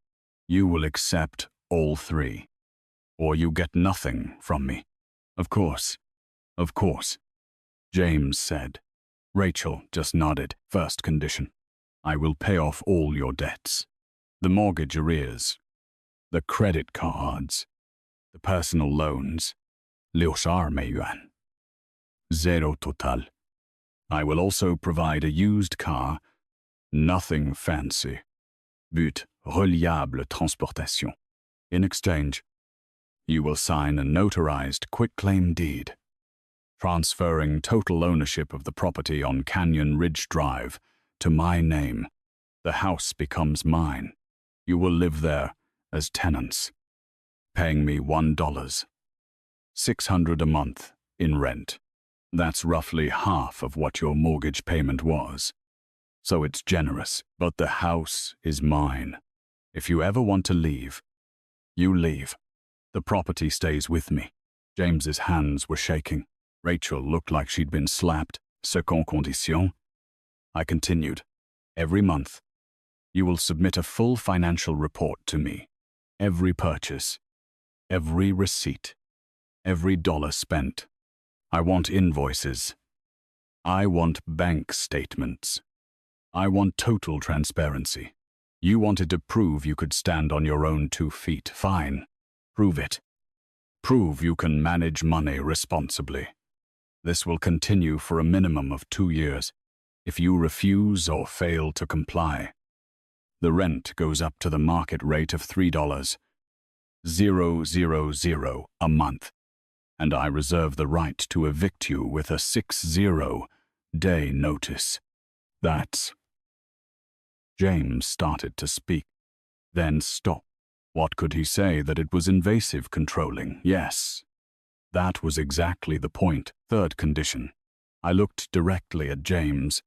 You will accept all 3, or you get nothing from me. Of course. Of course. James said. Rachel just nodded. First condition. I will pay off all your debts. The mortgage arrears, the credit cards, the personal loans, 62 美元. Zero total. I will also provide a used car, nothing fancy, but reliable transportation. In exchange, you will sign a notarized quitclaim deed, transferring total ownership of the property on Canyon Ridge Drive to my name. The house becomes mine. You will live there as tenants, paying me $1, $600 a month in rent. That's roughly half of what your mortgage payment was. So it's generous, but the house is mine. If you ever want to leave, you leave. The property stays with me. James's hands were shaking. Rachel looked like she'd been slapped. Ce qu'en condition? I continued. Every month, you will submit a full financial report to me. Every purchase, every receipt, every dollar spent. I want invoices. I want bank statements. I want total transparency. You wanted to prove you could stand on your own 2 feet. Fine. Prove it. Prove you can manage money responsibly. This will continue for a minimum of 2 years. If you refuse or fail to comply, the rent goes up to the market rate of $3,000 a month, and I reserve the right to evict you with a 60-day notice. That's... James started to speak, then stopped. What could he say? That it was invasive controlling? Yes. That was exactly the point. Third condition. I looked directly at James.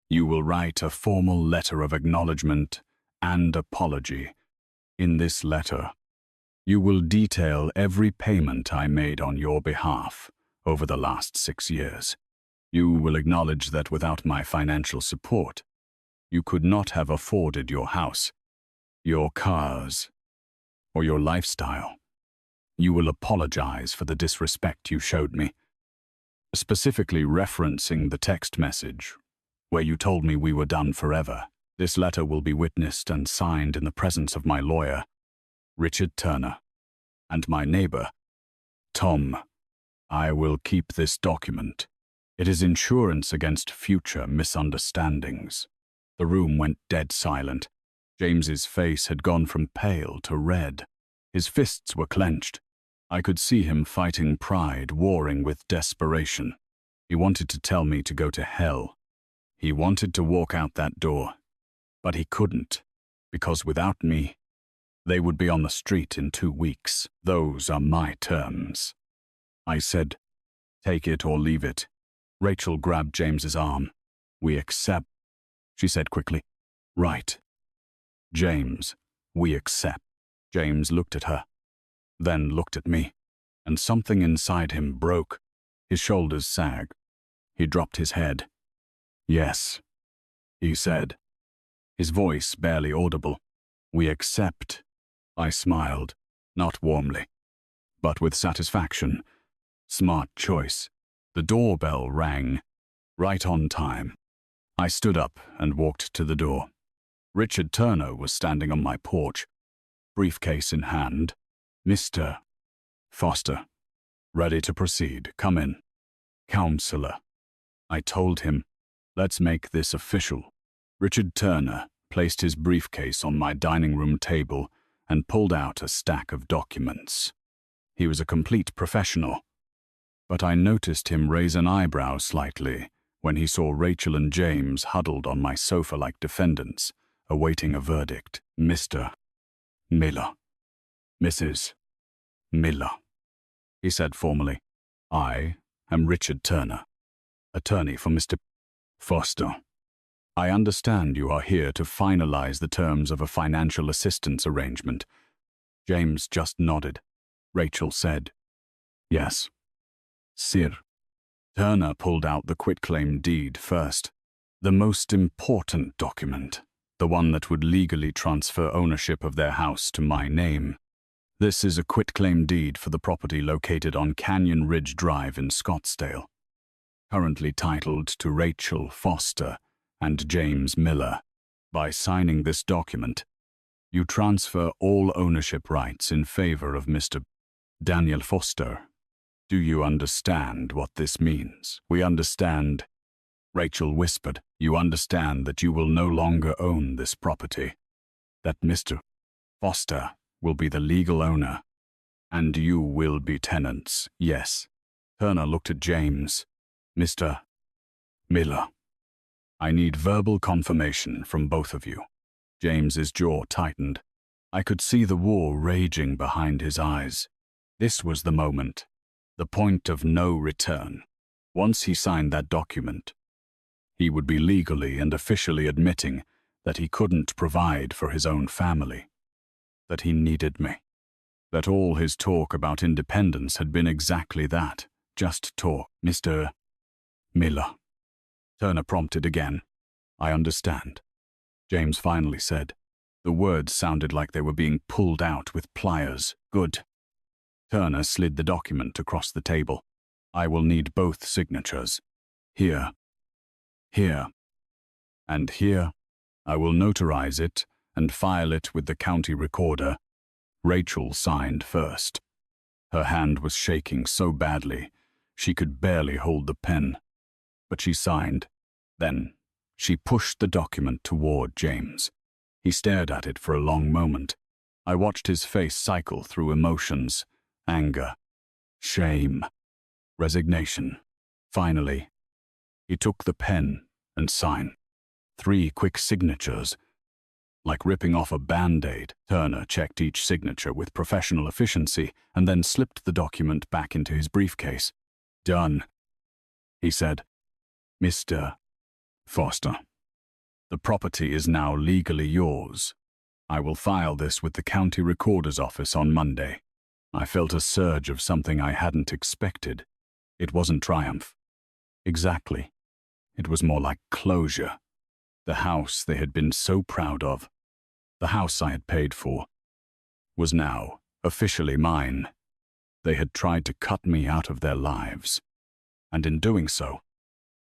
You will write a formal letter of acknowledgement and apology. In this letter, you will detail every payment I made on your behalf over the last 6 years. You will acknowledge that without my financial support, you could not have afforded your house, your cars, or your lifestyle. You will apologize for the disrespect you showed me, specifically referencing the text message where you told me we were done forever. This letter will be witnessed and signed in the presence of my lawyer, Richard Turner, and my neighbor, Tom. I will keep this document. It is insurance against future misunderstandings. The room went dead silent. James's face had gone from pale to red. His fists were clenched. I could see him fighting pride, warring with desperation. He wanted to tell me to go to hell. He wanted to walk out that door. But he couldn't, because without me, they would be on the street in 2 weeks. Those are my terms. I said, take it or leave it. Rachel grabbed James's arm. We accept, she said quickly. Right. James, we accept. James looked at her, then looked at me, and something inside him broke. His shoulders sagged. He dropped his head. Yes, he said, his voice barely audible. We accept. I smiled, not warmly, but with satisfaction. Smart choice. The doorbell rang, right on time. I stood up and walked to the door. Richard Turner was standing on my porch, briefcase in hand. Mr. Foster. Ready to proceed. Come in. Counselor. I told him, let's make this official. Richard Turner placed his briefcase on my dining room table and pulled out a stack of documents. He was a complete professional, but I noticed him raise an eyebrow slightly when he saw Rachel and James huddled on my sofa like defendants, awaiting a verdict. Mr. Miller. Mrs. Miller, he said formally. I am Richard Turner, attorney for Mr. Foster. I understand you are here to finalize the terms of a financial assistance arrangement. James just nodded. Rachel said, yes. Sir. Turner pulled out the quitclaim deed first. The most important document, the one that would legally transfer ownership of their house to my name. This is a quitclaim deed for the property located on Canyon Ridge Drive in Scottsdale, currently titled to Rachel Foster and James Miller. By signing this document, you transfer all ownership rights in favor of Mr. Daniel Foster. Do you understand what this means? We understand, Rachel whispered. You understand that you will no longer own this property, that Mr. Foster will be the legal owner, and you will be tenants. Yes. Turner looked at James. Mr. Miller. I need verbal confirmation from both of you. James's jaw tightened. I could see the war raging behind his eyes. This was the moment, the point of no return. Once he signed that document, he would be legally and officially admitting that he couldn't provide for his own family, that he needed me, that all his talk about independence had been exactly that, just talk. Mr. Miller. Turner prompted again. I understand. James finally said. The words sounded like they were being pulled out with pliers. Good. Turner slid the document across the table. I will need both signatures. Here. Here. And here. I will notarize it and file it with the county recorder. Rachel signed first. Her hand was shaking so badly, she could barely hold the pen. But she signed. Then, she pushed the document toward James. He stared at it for a long moment. I watched his face cycle through emotions, anger, shame, resignation. Finally, he took the pen and signed. 3 quick signatures. Like ripping off a Band-Aid, Turner checked each signature with professional efficiency and then slipped the document back into his briefcase. Done, he said. Mr. Foster. The property is now legally yours. I will file this with the county recorder's office on Monday. I felt a surge of something I hadn't expected. It wasn't triumph. Exactly. It was more like closure. The house they had been so proud of, the house I had paid for, was now officially mine. They had tried to cut me out of their lives, and in doing so,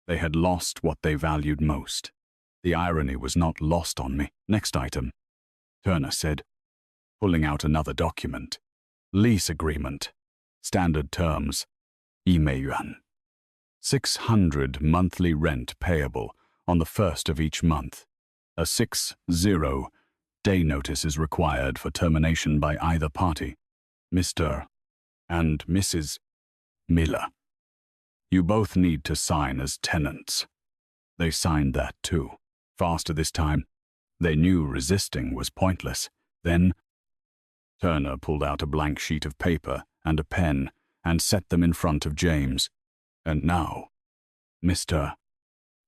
they had lost what they valued most. The irony was not lost on me. Next item, Turner said, pulling out another document. Lease agreement. Standard terms. Yuan. 600 monthly rent payable on the 1st of each month. A 60-day notice is required for termination by either party. Mr. and Mrs. Miller. You both need to sign as tenants. They signed that too. Faster this time. They knew resisting was pointless. Then Turner pulled out a blank sheet of paper and a pen and set them in front of James. And now, Mr.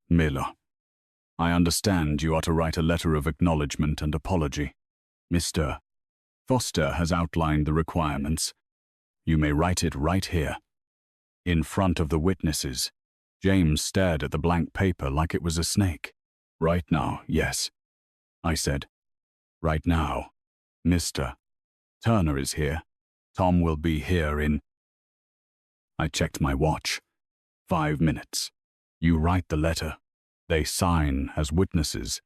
Miller, I understand you are to write a letter of acknowledgement and apology. Mr. Foster has outlined the requirements. You may write it right here. In front of the witnesses. James stared at the blank paper like it was a snake. Right now, yes, I said. Right now. Mr. Turner is here. Tom will be here in... I checked my watch. 5 minutes. You write the letter. They sign as witnesses.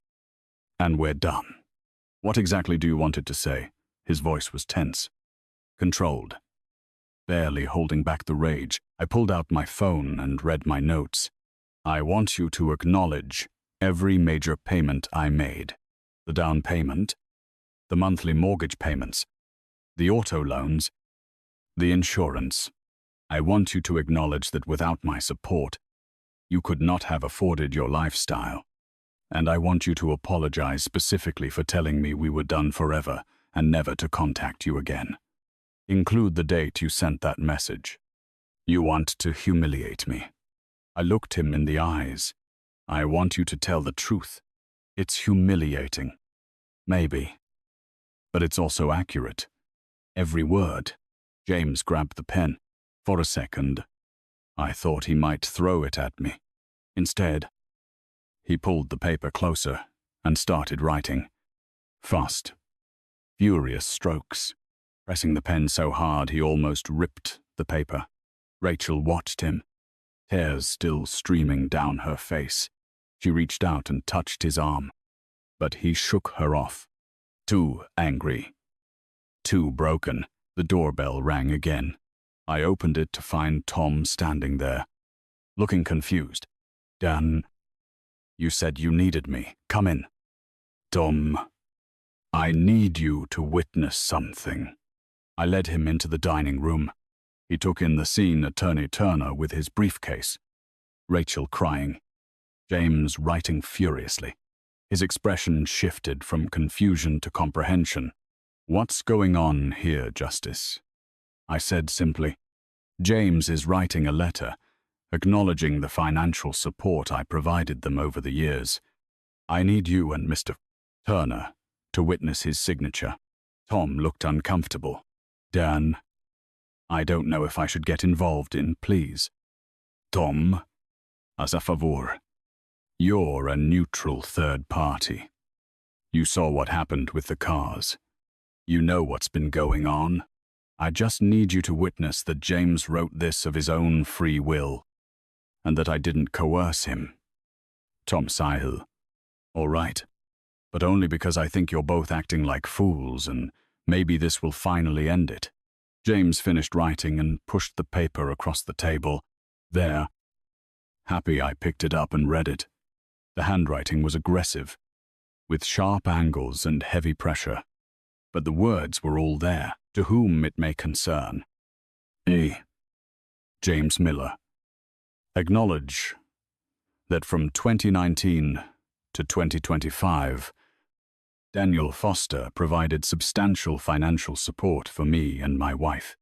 And we're done. What exactly do you want it to say? His voice was tense. Controlled. Barely holding back the rage, I pulled out my phone and read my notes. I want you to acknowledge every major payment I made. The down payment, the monthly mortgage payments, the auto loans, the insurance. I want you to acknowledge that without my support, you could not have afforded your lifestyle. And I want you to apologize specifically for telling me we were done forever and never to contact you again. Include the date you sent that message. You want to humiliate me. I looked him in the eyes. I want you to tell the truth. It's humiliating. Maybe. But it's also accurate. Every word. James grabbed the pen. For a second, I thought he might throw it at me. Instead, he pulled the paper closer and started writing. Fast. Furious strokes. Pressing the pen so hard he almost ripped the paper. Rachel watched him, tears still streaming down her face. She reached out and touched his arm, but he shook her off. Too angry. Too broken. The doorbell rang again. I opened it to find Tom standing there, looking confused. Dan, you said you needed me. Come in. Tom, I need you to witness something. I led him into the dining room. He took in the scene, Attorney Turner with his briefcase, Rachel crying, James writing furiously. His expression shifted from confusion to comprehension. What's going on here, Justice? I said simply. James is writing a letter, acknowledging the financial support I provided them over the years. I need you and Mr. Turner to witness his signature. Tom looked uncomfortable. Dan, I don't know if I should get involved in, please. Tom, as a favor. You're a neutral third party. You saw what happened with the cars. You know what's been going on. I just need you to witness that James wrote this of his own free will, and that I didn't coerce him. Tom Sahil. All right, but only because I think you're both acting like fools, and maybe this will finally end it. James finished writing and pushed the paper across the table. There. Happy I picked it up and read it. The handwriting was aggressive, with sharp angles and heavy pressure. But the words were all there, to whom it may concern. E. James Miller. Acknowledge that from 2019 to 2025, Daniel Foster provided substantial financial support for me and my wife,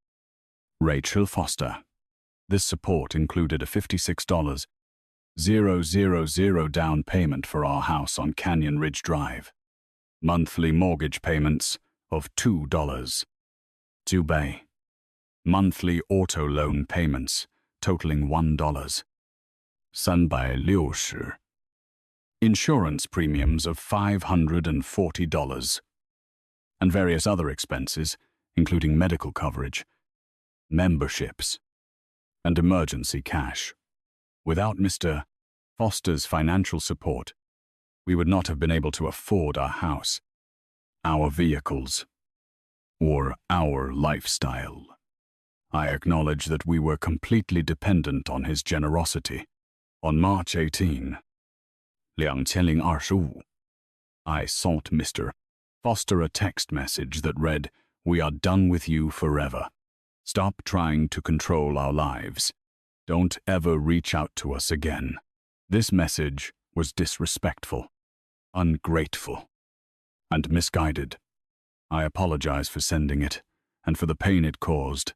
Rachel Foster. This support included a $56,000 down payment for our house on Canyon Ridge Drive, monthly mortgage payments of $2, $2, monthly auto loan payments totaling $1, $360, insurance premiums of $540, and various other expenses, including medical coverage, memberships, and emergency cash. Without Mr. Foster's financial support, we would not have been able to afford our house, our vehicles, or our lifestyle. I acknowledge that we were completely dependent on his generosity. On March 18, 2025, I sent Mr. Foster a text message that read, "We are done with you forever. Stop trying to control our lives. Don't ever reach out to us again. This message was disrespectful, ungrateful, and misguided. I apologize for sending it, and for the pain it caused.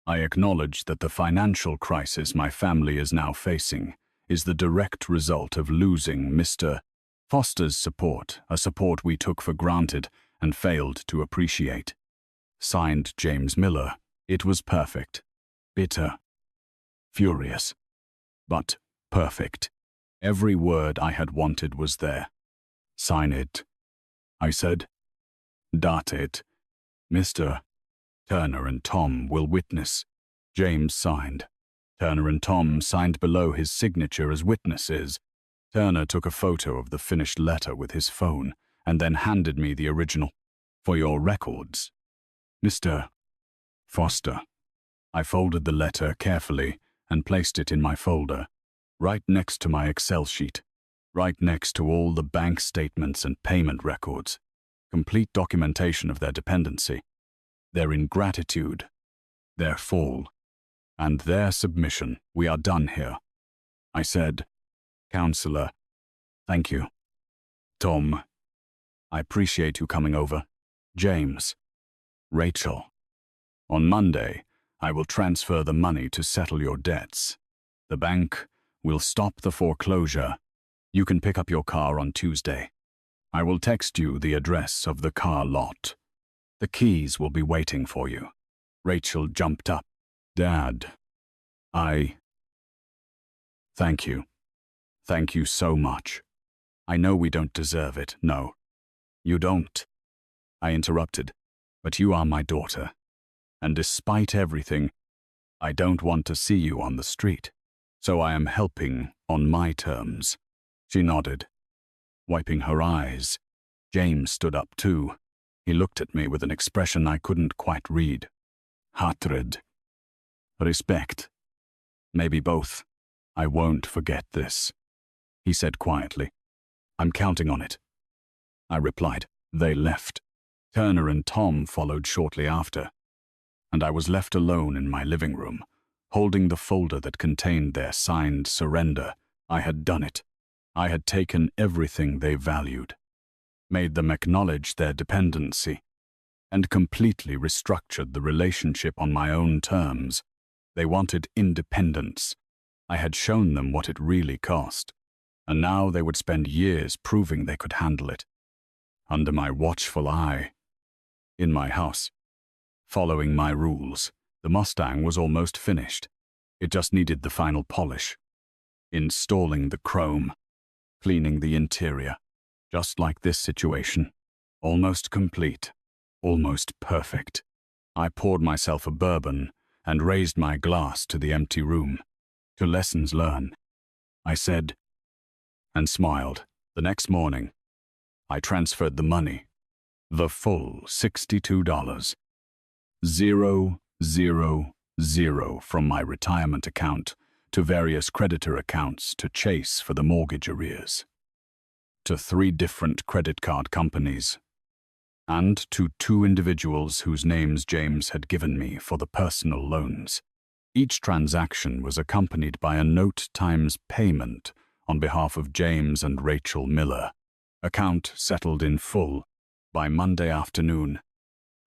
I acknowledge that the financial crisis my family is now facing is the direct result of losing Mr. Foster's support, a support we took for granted and failed to appreciate. Signed, James Miller. It was perfect. Bitter. Furious. But perfect. Every word I had wanted was there. Sign it, I said. Date it. Mr. Turner and Tom will witness. James signed. Turner and Tom signed below his signature as witnesses. Turner took a photo of the finished letter with his phone and then handed me the original. For your records, Mr. Foster. I folded the letter carefully and placed it in my folder, right next to my Excel sheet, right next to all the bank statements and payment records, complete documentation of their dependency, their ingratitude, their fall, and their submission. We are done here. I said, Counselor, thank you. Tom, I appreciate you coming over. James, Rachel, on Monday, I will transfer the money to settle your debts. The bank will stop the foreclosure. You can pick up your car on Tuesday. I will text you the address of the car lot. The keys will be waiting for you. Rachel jumped up. Dad, Thank you. Thank you so much. I know we don't deserve it. No, you don't. I interrupted. But you are my daughter. And despite everything, I don't want to see you on the street. So I am helping on my terms. She nodded, wiping her eyes. James stood up too. He looked at me with an expression I couldn't quite read. Hatred. Respect. Maybe both. I won't forget this, he said quietly. I'm counting on it. I replied. They left. Turner and Tom followed shortly after, and I was left alone in my living room, holding the folder that contained their signed surrender. I had done it. I had taken everything they valued, made them acknowledge their dependency, and completely restructured the relationship on my own terms. They wanted independence. I had shown them what it really cost, and now they would spend years proving they could handle it. Under my watchful eye, in my house, following my rules. The Mustang was almost finished. It just needed the final polish. Installing the chrome, cleaning the interior, just like this situation. Almost complete, almost perfect. I poured myself a bourbon and raised my glass to the empty room. To lessons learned, I said, and smiled. The next morning, I transferred the money, the full $62. 000 from my retirement account to various creditor accounts to chase for the mortgage arrears, to 3 different credit card companies, and to 2 individuals whose names James had given me for the personal loans. Each transaction was accompanied by a note times payment on behalf of James and Rachel Miller. Account settled in full by Monday afternoon.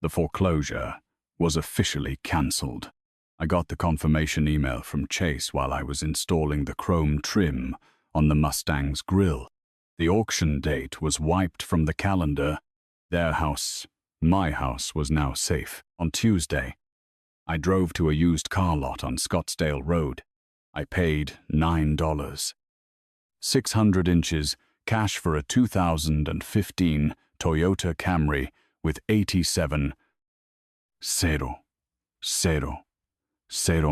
The foreclosure was officially cancelled. I got the confirmation email from Chase while I was installing the chrome trim on the Mustang's grille. The auction date was wiped from the calendar. Their house, my house, was now safe. On Tuesday, I drove to a used car lot on Scottsdale Road. I paid $9. 600 inches, cash for a 2015 Toyota Camry with 87 cero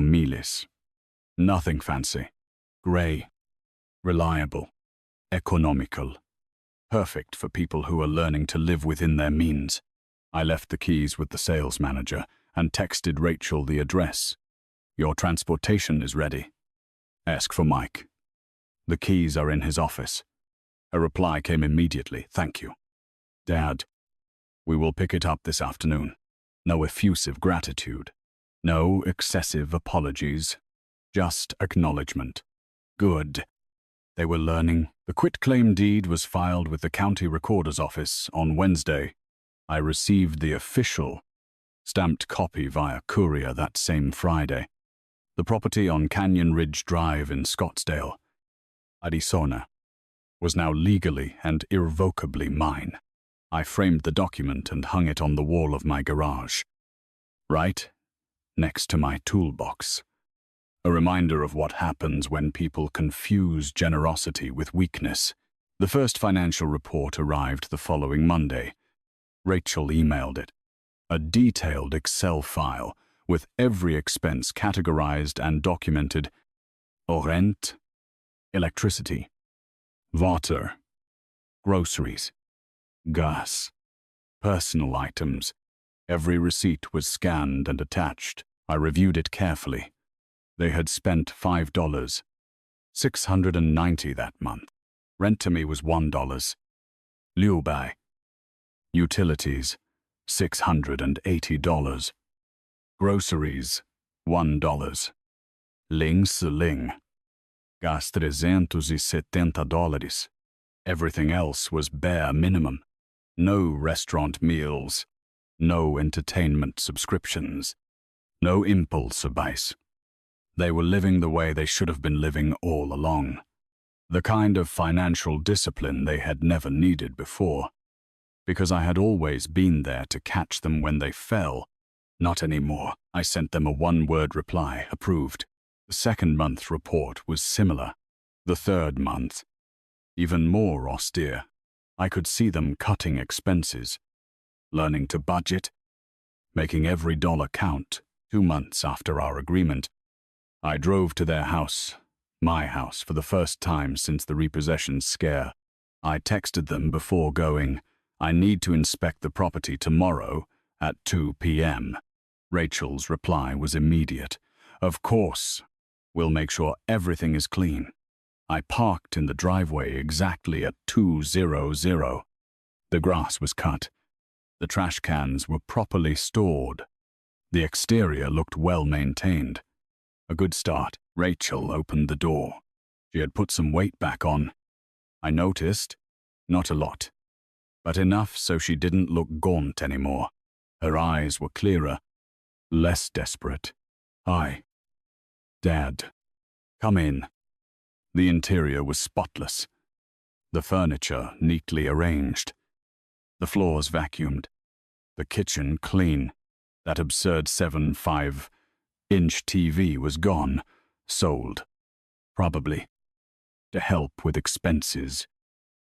miles. Nothing fancy. Gray. Reliable. Economical. Perfect for people who are learning to live within their means. I left the keys with the sales manager and texted Rachel the address. Your transportation is ready. Ask for Mike. The keys are in his office. A reply came immediately. Thank you. Dad, we will pick it up this afternoon. No effusive gratitude. No excessive apologies, just acknowledgement. Good. They were learning. The quitclaim deed was filed with the county recorder's office on Wednesday. I received the official, stamped copy via courier that same Friday. The property on Canyon Ridge Drive in Scottsdale, Arizona, was now legally and irrevocably mine. I framed the document and hung it on the wall of my garage, right next to my toolbox. A reminder of what happens when people confuse generosity with weakness. The first financial report arrived the following Monday. Rachel emailed it. A detailed Excel file with every expense categorized and documented. Rent, electricity, water, groceries, gas, personal items. Every receipt was scanned and attached. I reviewed it carefully. They had spent $5, $690 that month. Rent to me was $1. Liu Bai. Utilities, $680. Groceries, $1. Ling Si Ling. Gas $370. Everything else was bare minimum. No restaurant meals, no entertainment subscriptions, no impulse buys. They were living the way they should have been living all along. The kind of financial discipline they had never needed before. Because I had always been there to catch them when they fell. Not anymore. I sent them a one-word reply, approved. The second month's report was similar. The third month, even more austere. I could see them cutting expenses, learning to budget, making every dollar count. 2 months after our agreement, I drove to their house, my house, for the first time since the repossession scare. I texted them before going, I need to inspect the property tomorrow at 2 p.m. Rachel's reply was immediate. Of course, we'll make sure everything is clean. I parked in the driveway exactly at 2:00. The grass was cut. The trash cans were properly stored. The exterior looked well maintained. A good start. Rachel opened the door. She had put some weight back on. I noticed, not a lot, but enough so she didn't look gaunt anymore. Her eyes were clearer, less desperate. Hi. Dad. Come in. The interior was spotless. The furniture neatly arranged. The floors vacuumed. The kitchen clean. That absurd 7.5-inch TV was gone, sold. Probably. To help with expenses.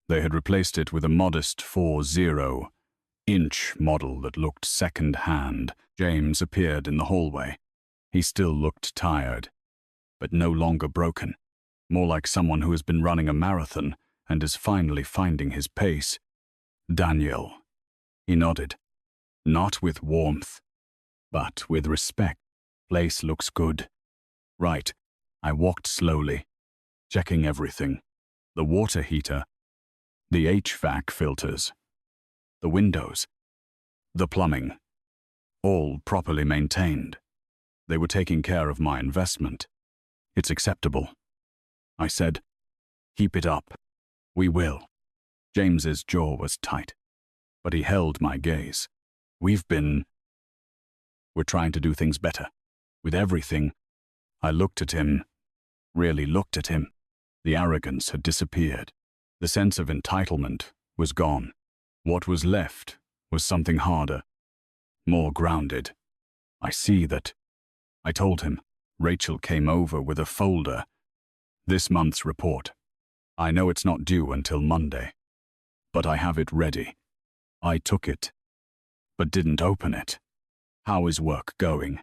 They had replaced it with a modest 4.0-inch model that looked second-hand. James appeared in the hallway. He still looked tired, but no longer broken. More like someone who has been running a marathon and is finally finding his pace. Daniel. He nodded. Not with warmth, but with respect. Place looks good. Right. I walked slowly, checking everything. The water heater, the HVAC filters, the windows, the plumbing, all properly maintained. They were taking care of my investment. It's acceptable. I said, keep it up. We will. James's jaw was tight, but he held my gaze. We're trying to do things better. With everything. I looked at him, really looked at him. The arrogance had disappeared. The sense of entitlement was gone. What was left was something harder, more grounded. I see that. I told him. Rachel came over with a folder. This month's report. I know it's not due until Monday, but I have it ready. I took it, but didn't open it. How is work going?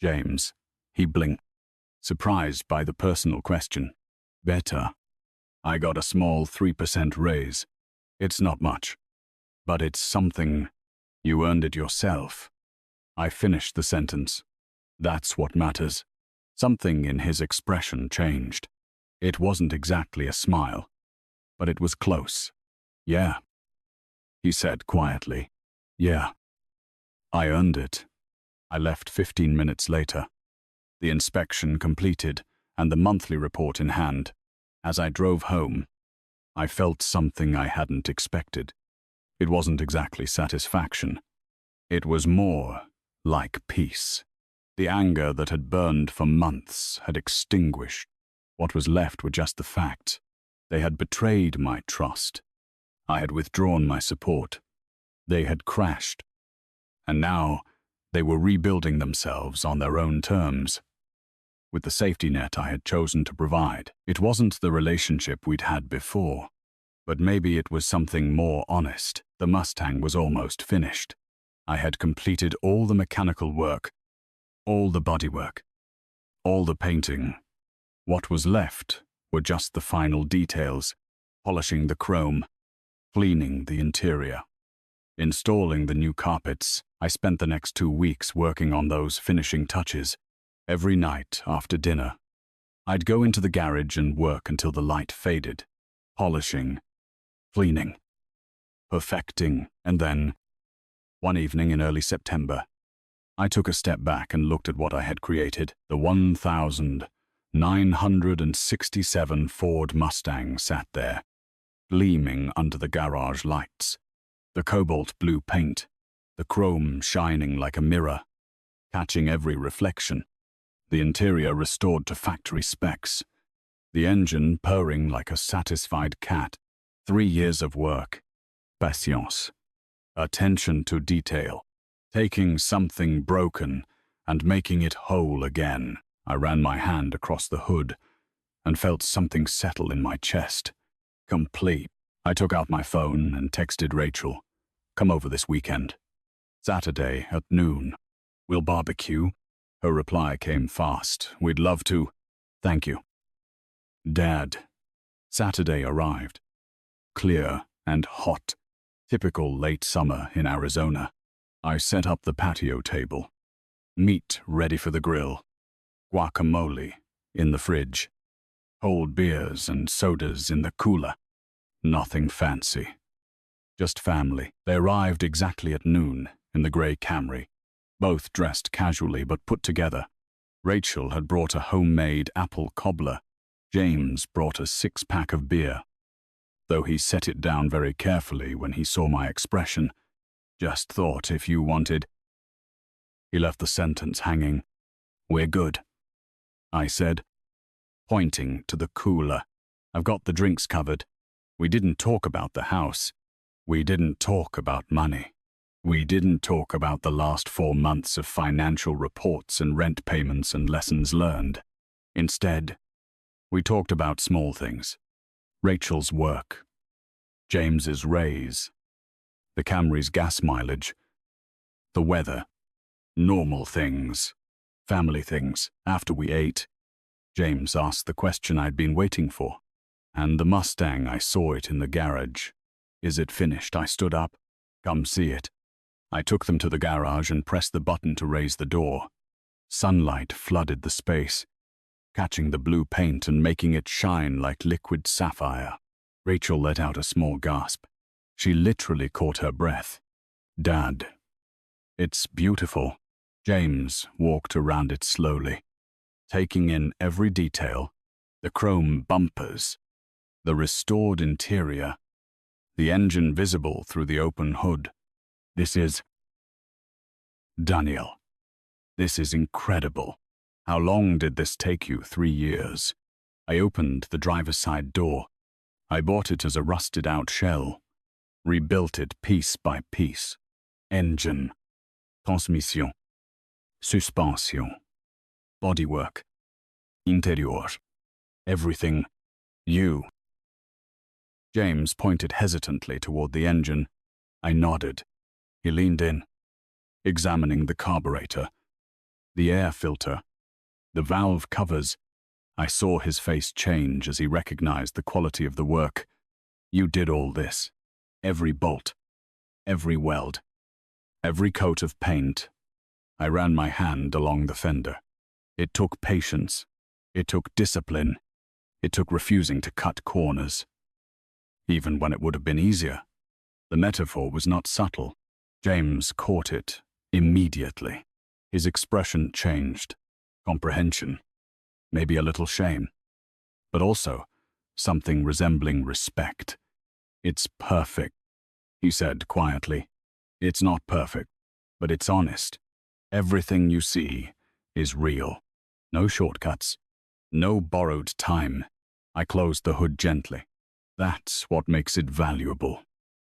James. He blinked, surprised by the personal question. Better. I got a small 3% raise. It's not much, but it's something. You earned it yourself. I finished the sentence. That's what matters. Something in his expression changed. It wasn't exactly a smile, but it was close. Yeah, he said quietly. Yeah, I earned it. I left 15 minutes later, the inspection completed and the monthly report in hand. As I drove home, I felt something I hadn't expected. It wasn't exactly satisfaction. It was more like peace. The anger that had burned for months had extinguished. What was left were just the facts. They had betrayed my trust. I had withdrawn my support. They had crashed. And now they were rebuilding themselves on their own terms. With the safety net I had chosen to provide, it wasn't the relationship we'd had before, but maybe it was something more honest. The Mustang was almost finished. I had completed all the mechanical work, all the bodywork, all the painting. What was left were just the final details, polishing the chrome, cleaning the interior, installing the new carpets. I spent the next 2 weeks working on those finishing touches. Every night after dinner, I'd go into the garage and work until the light faded, polishing, cleaning, perfecting, and then, one evening in early September, I took a step back and looked at what I had created. The 1,967 Ford Mustang sat there, gleaming under the garage lights, the cobalt blue paint, the chrome shining like a mirror, catching every reflection, the interior restored to factory specs, the engine purring like a satisfied cat. 3 years of work, patience, attention to detail, taking something broken and making it whole again. I ran my hand across the hood and felt something settle in my chest. Complete. I took out my phone and texted Rachel, "Come over this weekend. Saturday at noon. We'll barbecue." Her reply came fast. "We'd love to. Thank you." Dad. Saturday arrived. Clear and hot. Typical late summer in Arizona. I set up the patio table. Meat ready for the grill. Guacamole in the fridge. Cold beers and sodas in the cooler. Nothing fancy. Just family. They arrived exactly at noon in the grey Camry, both dressed casually but put together. Rachel had brought a homemade apple cobbler. James brought a 6-pack of beer, though he set it down very carefully when he saw my expression. "Just thought if you wanted." He left the sentence hanging. "We're good," I said, pointing to the cooler. "I've got the drinks covered." We didn't talk about the house. We didn't talk about money. We didn't talk about the last 4 months of financial reports and rent payments and lessons learned. Instead, we talked about small things. Rachel's work, James's raise, the Camry's gas mileage, the weather, normal things, family things. After we ate, James asked the question I'd been waiting for. "And the Mustang, I saw it in the garage. Is it finished?" I stood up. "Come see it." I took them to the garage and pressed the button to raise the door. Sunlight flooded the space, catching the blue paint and making it shine like liquid sapphire. Rachel let out a small gasp. She literally caught her breath. "Dad, it's beautiful." James walked around it slowly, taking in every detail, the chrome bumpers, the restored interior, the engine visible through the open hood. "This is... Daniel, this is incredible. How long did this take you?" 3 years. I opened the driver's side door. I bought it as a rusted-out shell, rebuilt it piece by piece. Engine, transmission, suspension, bodywork, interior, everything. You. James pointed hesitantly toward the engine. I nodded. He leaned in, examining the carburetor, the air filter, the valve covers. I saw his face change as he recognized the quality of the work. "You did all this. Every bolt, every weld, every coat of paint." I ran my hand along the fender. It took patience. It took discipline. It took refusing to cut corners, even when it would have been easier. The metaphor was not subtle. James caught it immediately. His expression changed. Comprehension. Maybe a little shame. But also something resembling respect. "It's perfect," he said quietly. "It's not perfect, but it's honest. Everything you see is real. No shortcuts. No borrowed time." I closed the hood gently. "That's what makes it valuable."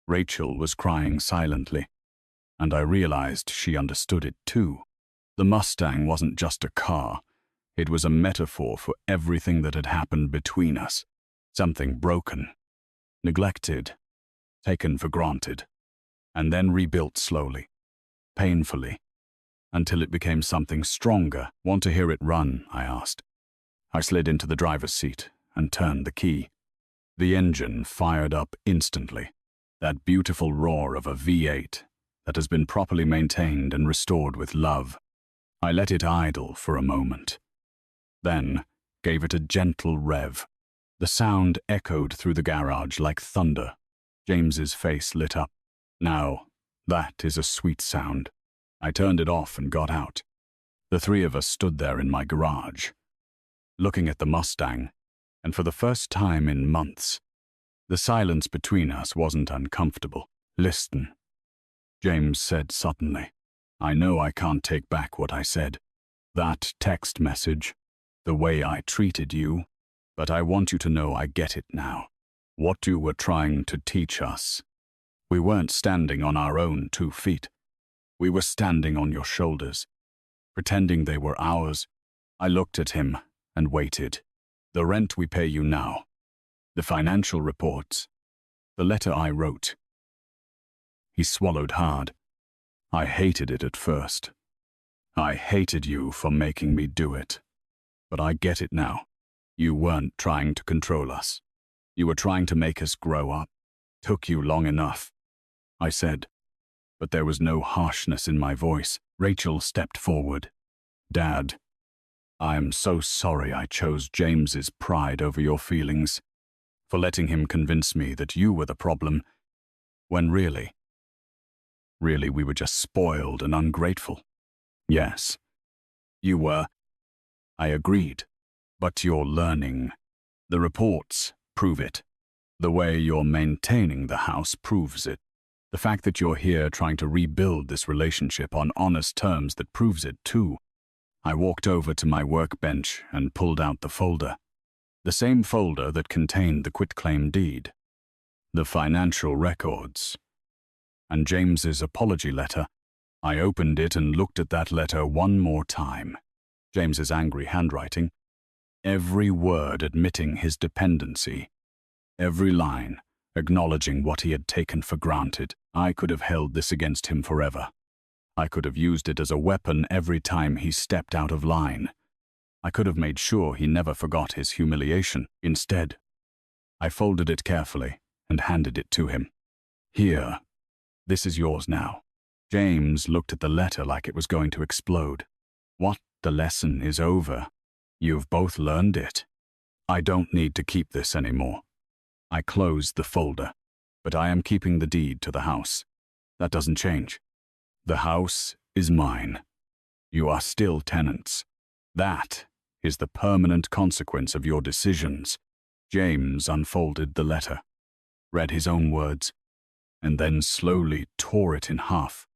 Rachel was crying silently, and I realized she understood it too. The Mustang wasn't just a car. It was a metaphor for everything that had happened between us. Something broken, neglected, taken for granted, and then rebuilt slowly, painfully, until it became something stronger. "Want to hear it run?" I asked. I slid into the driver's seat and turned the key. The engine fired up instantly, that beautiful roar of a V8 that has been properly maintained and restored with love. I let it idle for a moment, then gave it a gentle rev. The sound echoed through the garage like thunder. James's face lit up. "Now, that is a sweet sound." I turned it off and got out. The three of us stood there in my garage, looking at the Mustang, and for the first time in months, the silence between us wasn't uncomfortable. "Listen," James said suddenly. "I know I can't take back what I said. That text message, the way I treated you, but I want you to know I get it now. What you were trying to teach us. We weren't standing on our own 2 feet. We were standing on your shoulders, pretending they were ours." I looked at him and waited. "The rent we pay you now, the financial reports, the letter I wrote." He swallowed hard. "I hated it at first. I hated you for making me do it. But I get it now. You weren't trying to control us. You were trying to make us grow up. Took you long enough," I said, but there was no harshness in my voice. Rachel stepped forward. "Dad, I am so sorry I chose James's pride over your feelings, for letting him convince me that you were the problem, when really we were just spoiled and ungrateful." "Yes, you were," I agreed, "but you're learning. The reports prove it. The way you're maintaining the house proves it. The fact that you're here trying to rebuild this relationship on honest terms that proves it too." I walked over to my workbench and pulled out the folder. The same folder that contained the quitclaim deed, the financial records, and James's apology letter. I opened it and looked at that letter one more time. James's angry handwriting. Every word admitting his dependency. Every line acknowledging what he had taken for granted. I could have held this against him forever. I could have used it as a weapon every time he stepped out of line. I could have made sure he never forgot his humiliation. Instead, I folded it carefully and handed it to him. "Here, this is yours now." James looked at the letter like it was going to explode. "What? The lesson is over. You've both learned it. I don't need to keep this anymore." I closed the folder, "but I am keeping the deed to the house. That doesn't change. The house is mine. You are still tenants. That is the permanent consequence of your decisions." James unfolded the letter, read his own words, and then slowly tore it in half,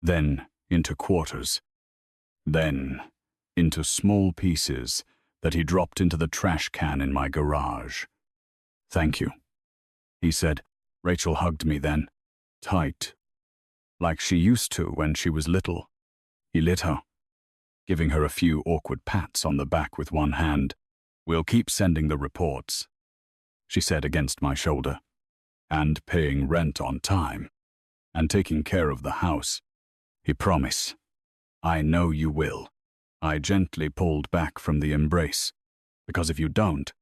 then into quarters, then into small pieces that he dropped into the trash can in my garage. "Thank you," he said. Rachel hugged me then, tight, like she used to when she was little. He lit her, giving her a few awkward pats on the back with one hand. "We'll keep sending the reports," she said against my shoulder, "and paying rent on time, and taking care of the house. He promise. I know you will." I gently pulled back from the embrace, "because if you don't,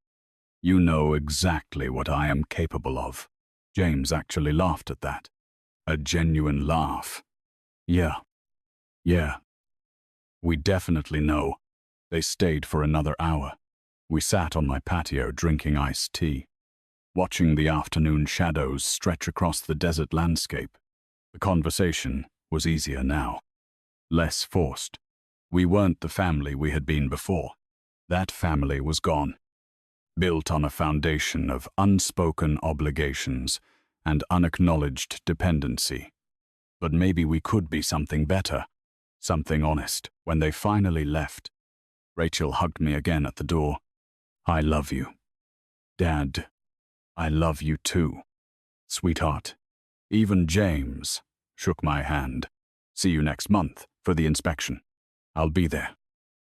you know exactly what I am capable of." James actually laughed at that. A genuine laugh. Yeah. We definitely know." They stayed for another hour. We sat on my patio drinking iced tea, watching the afternoon shadows stretch across the desert landscape. The conversation was easier now, less forced. We weren't the family we had been before. That family was gone, built on a foundation of unspoken obligations and unacknowledged dependency. But maybe we could be something better, something honest. When they finally left, Rachel hugged me again at the door. I love you. Dad, I love you too. Sweetheart. Even James shook my hand. See you next month for the inspection. I'll be there.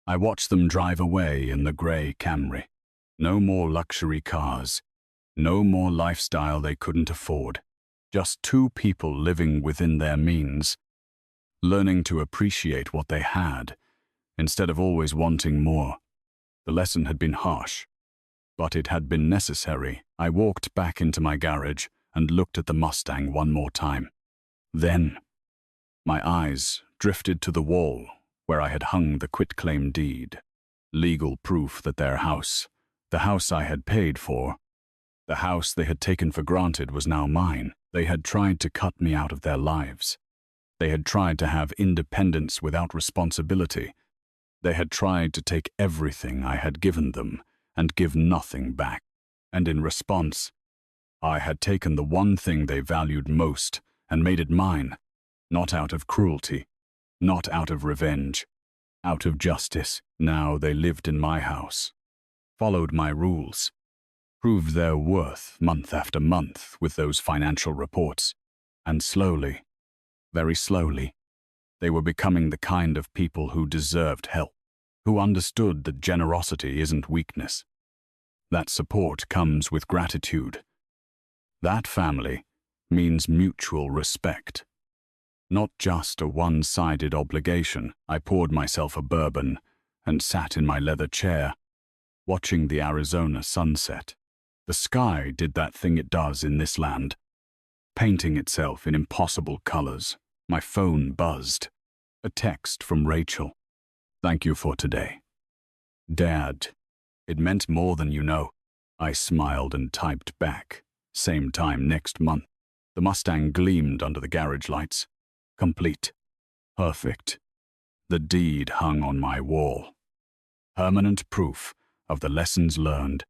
I watched them drive away in the grey Camry. No more luxury cars. No more lifestyle they couldn't afford. Just two people living within their means, learning to appreciate what they had, instead of always wanting more. The lesson had been harsh, but it had been necessary. I walked back into my garage and looked at the Mustang one more time. Then, my eyes drifted to the wall where I had hung the quitclaim deed, legal proof that their house, the house I had paid for, the house they had taken for granted, was now mine. They had tried to cut me out of their lives. They had tried to have independence without responsibility. They had tried to take everything I had given them and give nothing back. And in response, I had taken the one thing they valued most and made it mine, not out of cruelty, not out of revenge, out of justice. Now they lived in my house, followed my rules, proved their worth month after month with those financial reports, and slowly, very slowly, they were becoming the kind of people who deserved help, who understood that generosity isn't weakness, that support comes with gratitude. That family means mutual respect, not just a one-sided obligation. I poured myself a bourbon and sat in my leather chair, watching the Arizona sunset. The sky did that thing it does in this land, painting itself in impossible colors. My phone buzzed. A text from Rachel. Thank you for today. Dad, it meant more than you know. I smiled and typed back. Same time next month. The Mustang gleamed under the garage lights. Complete. Perfect. The deed hung on my wall. Permanent proof of the lessons learned.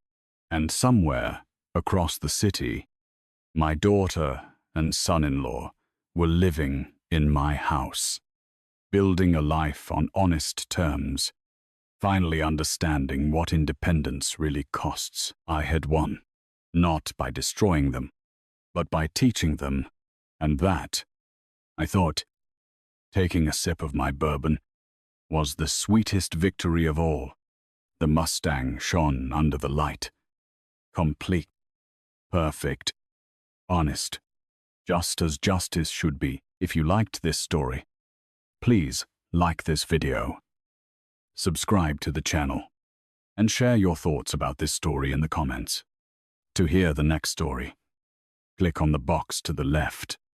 And somewhere across the city, my daughter and son-in-law were living in my house, building a life on honest terms, finally understanding what independence really costs. I had won, not by destroying them, but by teaching them, and that, I thought, taking a sip of my bourbon, was the sweetest victory of all. The Mustang shone under the light. Complete, perfect, honest, just as justice should be. If you liked this story, please like this video, subscribe to the channel, and share your thoughts about this story in the comments. To hear the next story, click on the box to the left.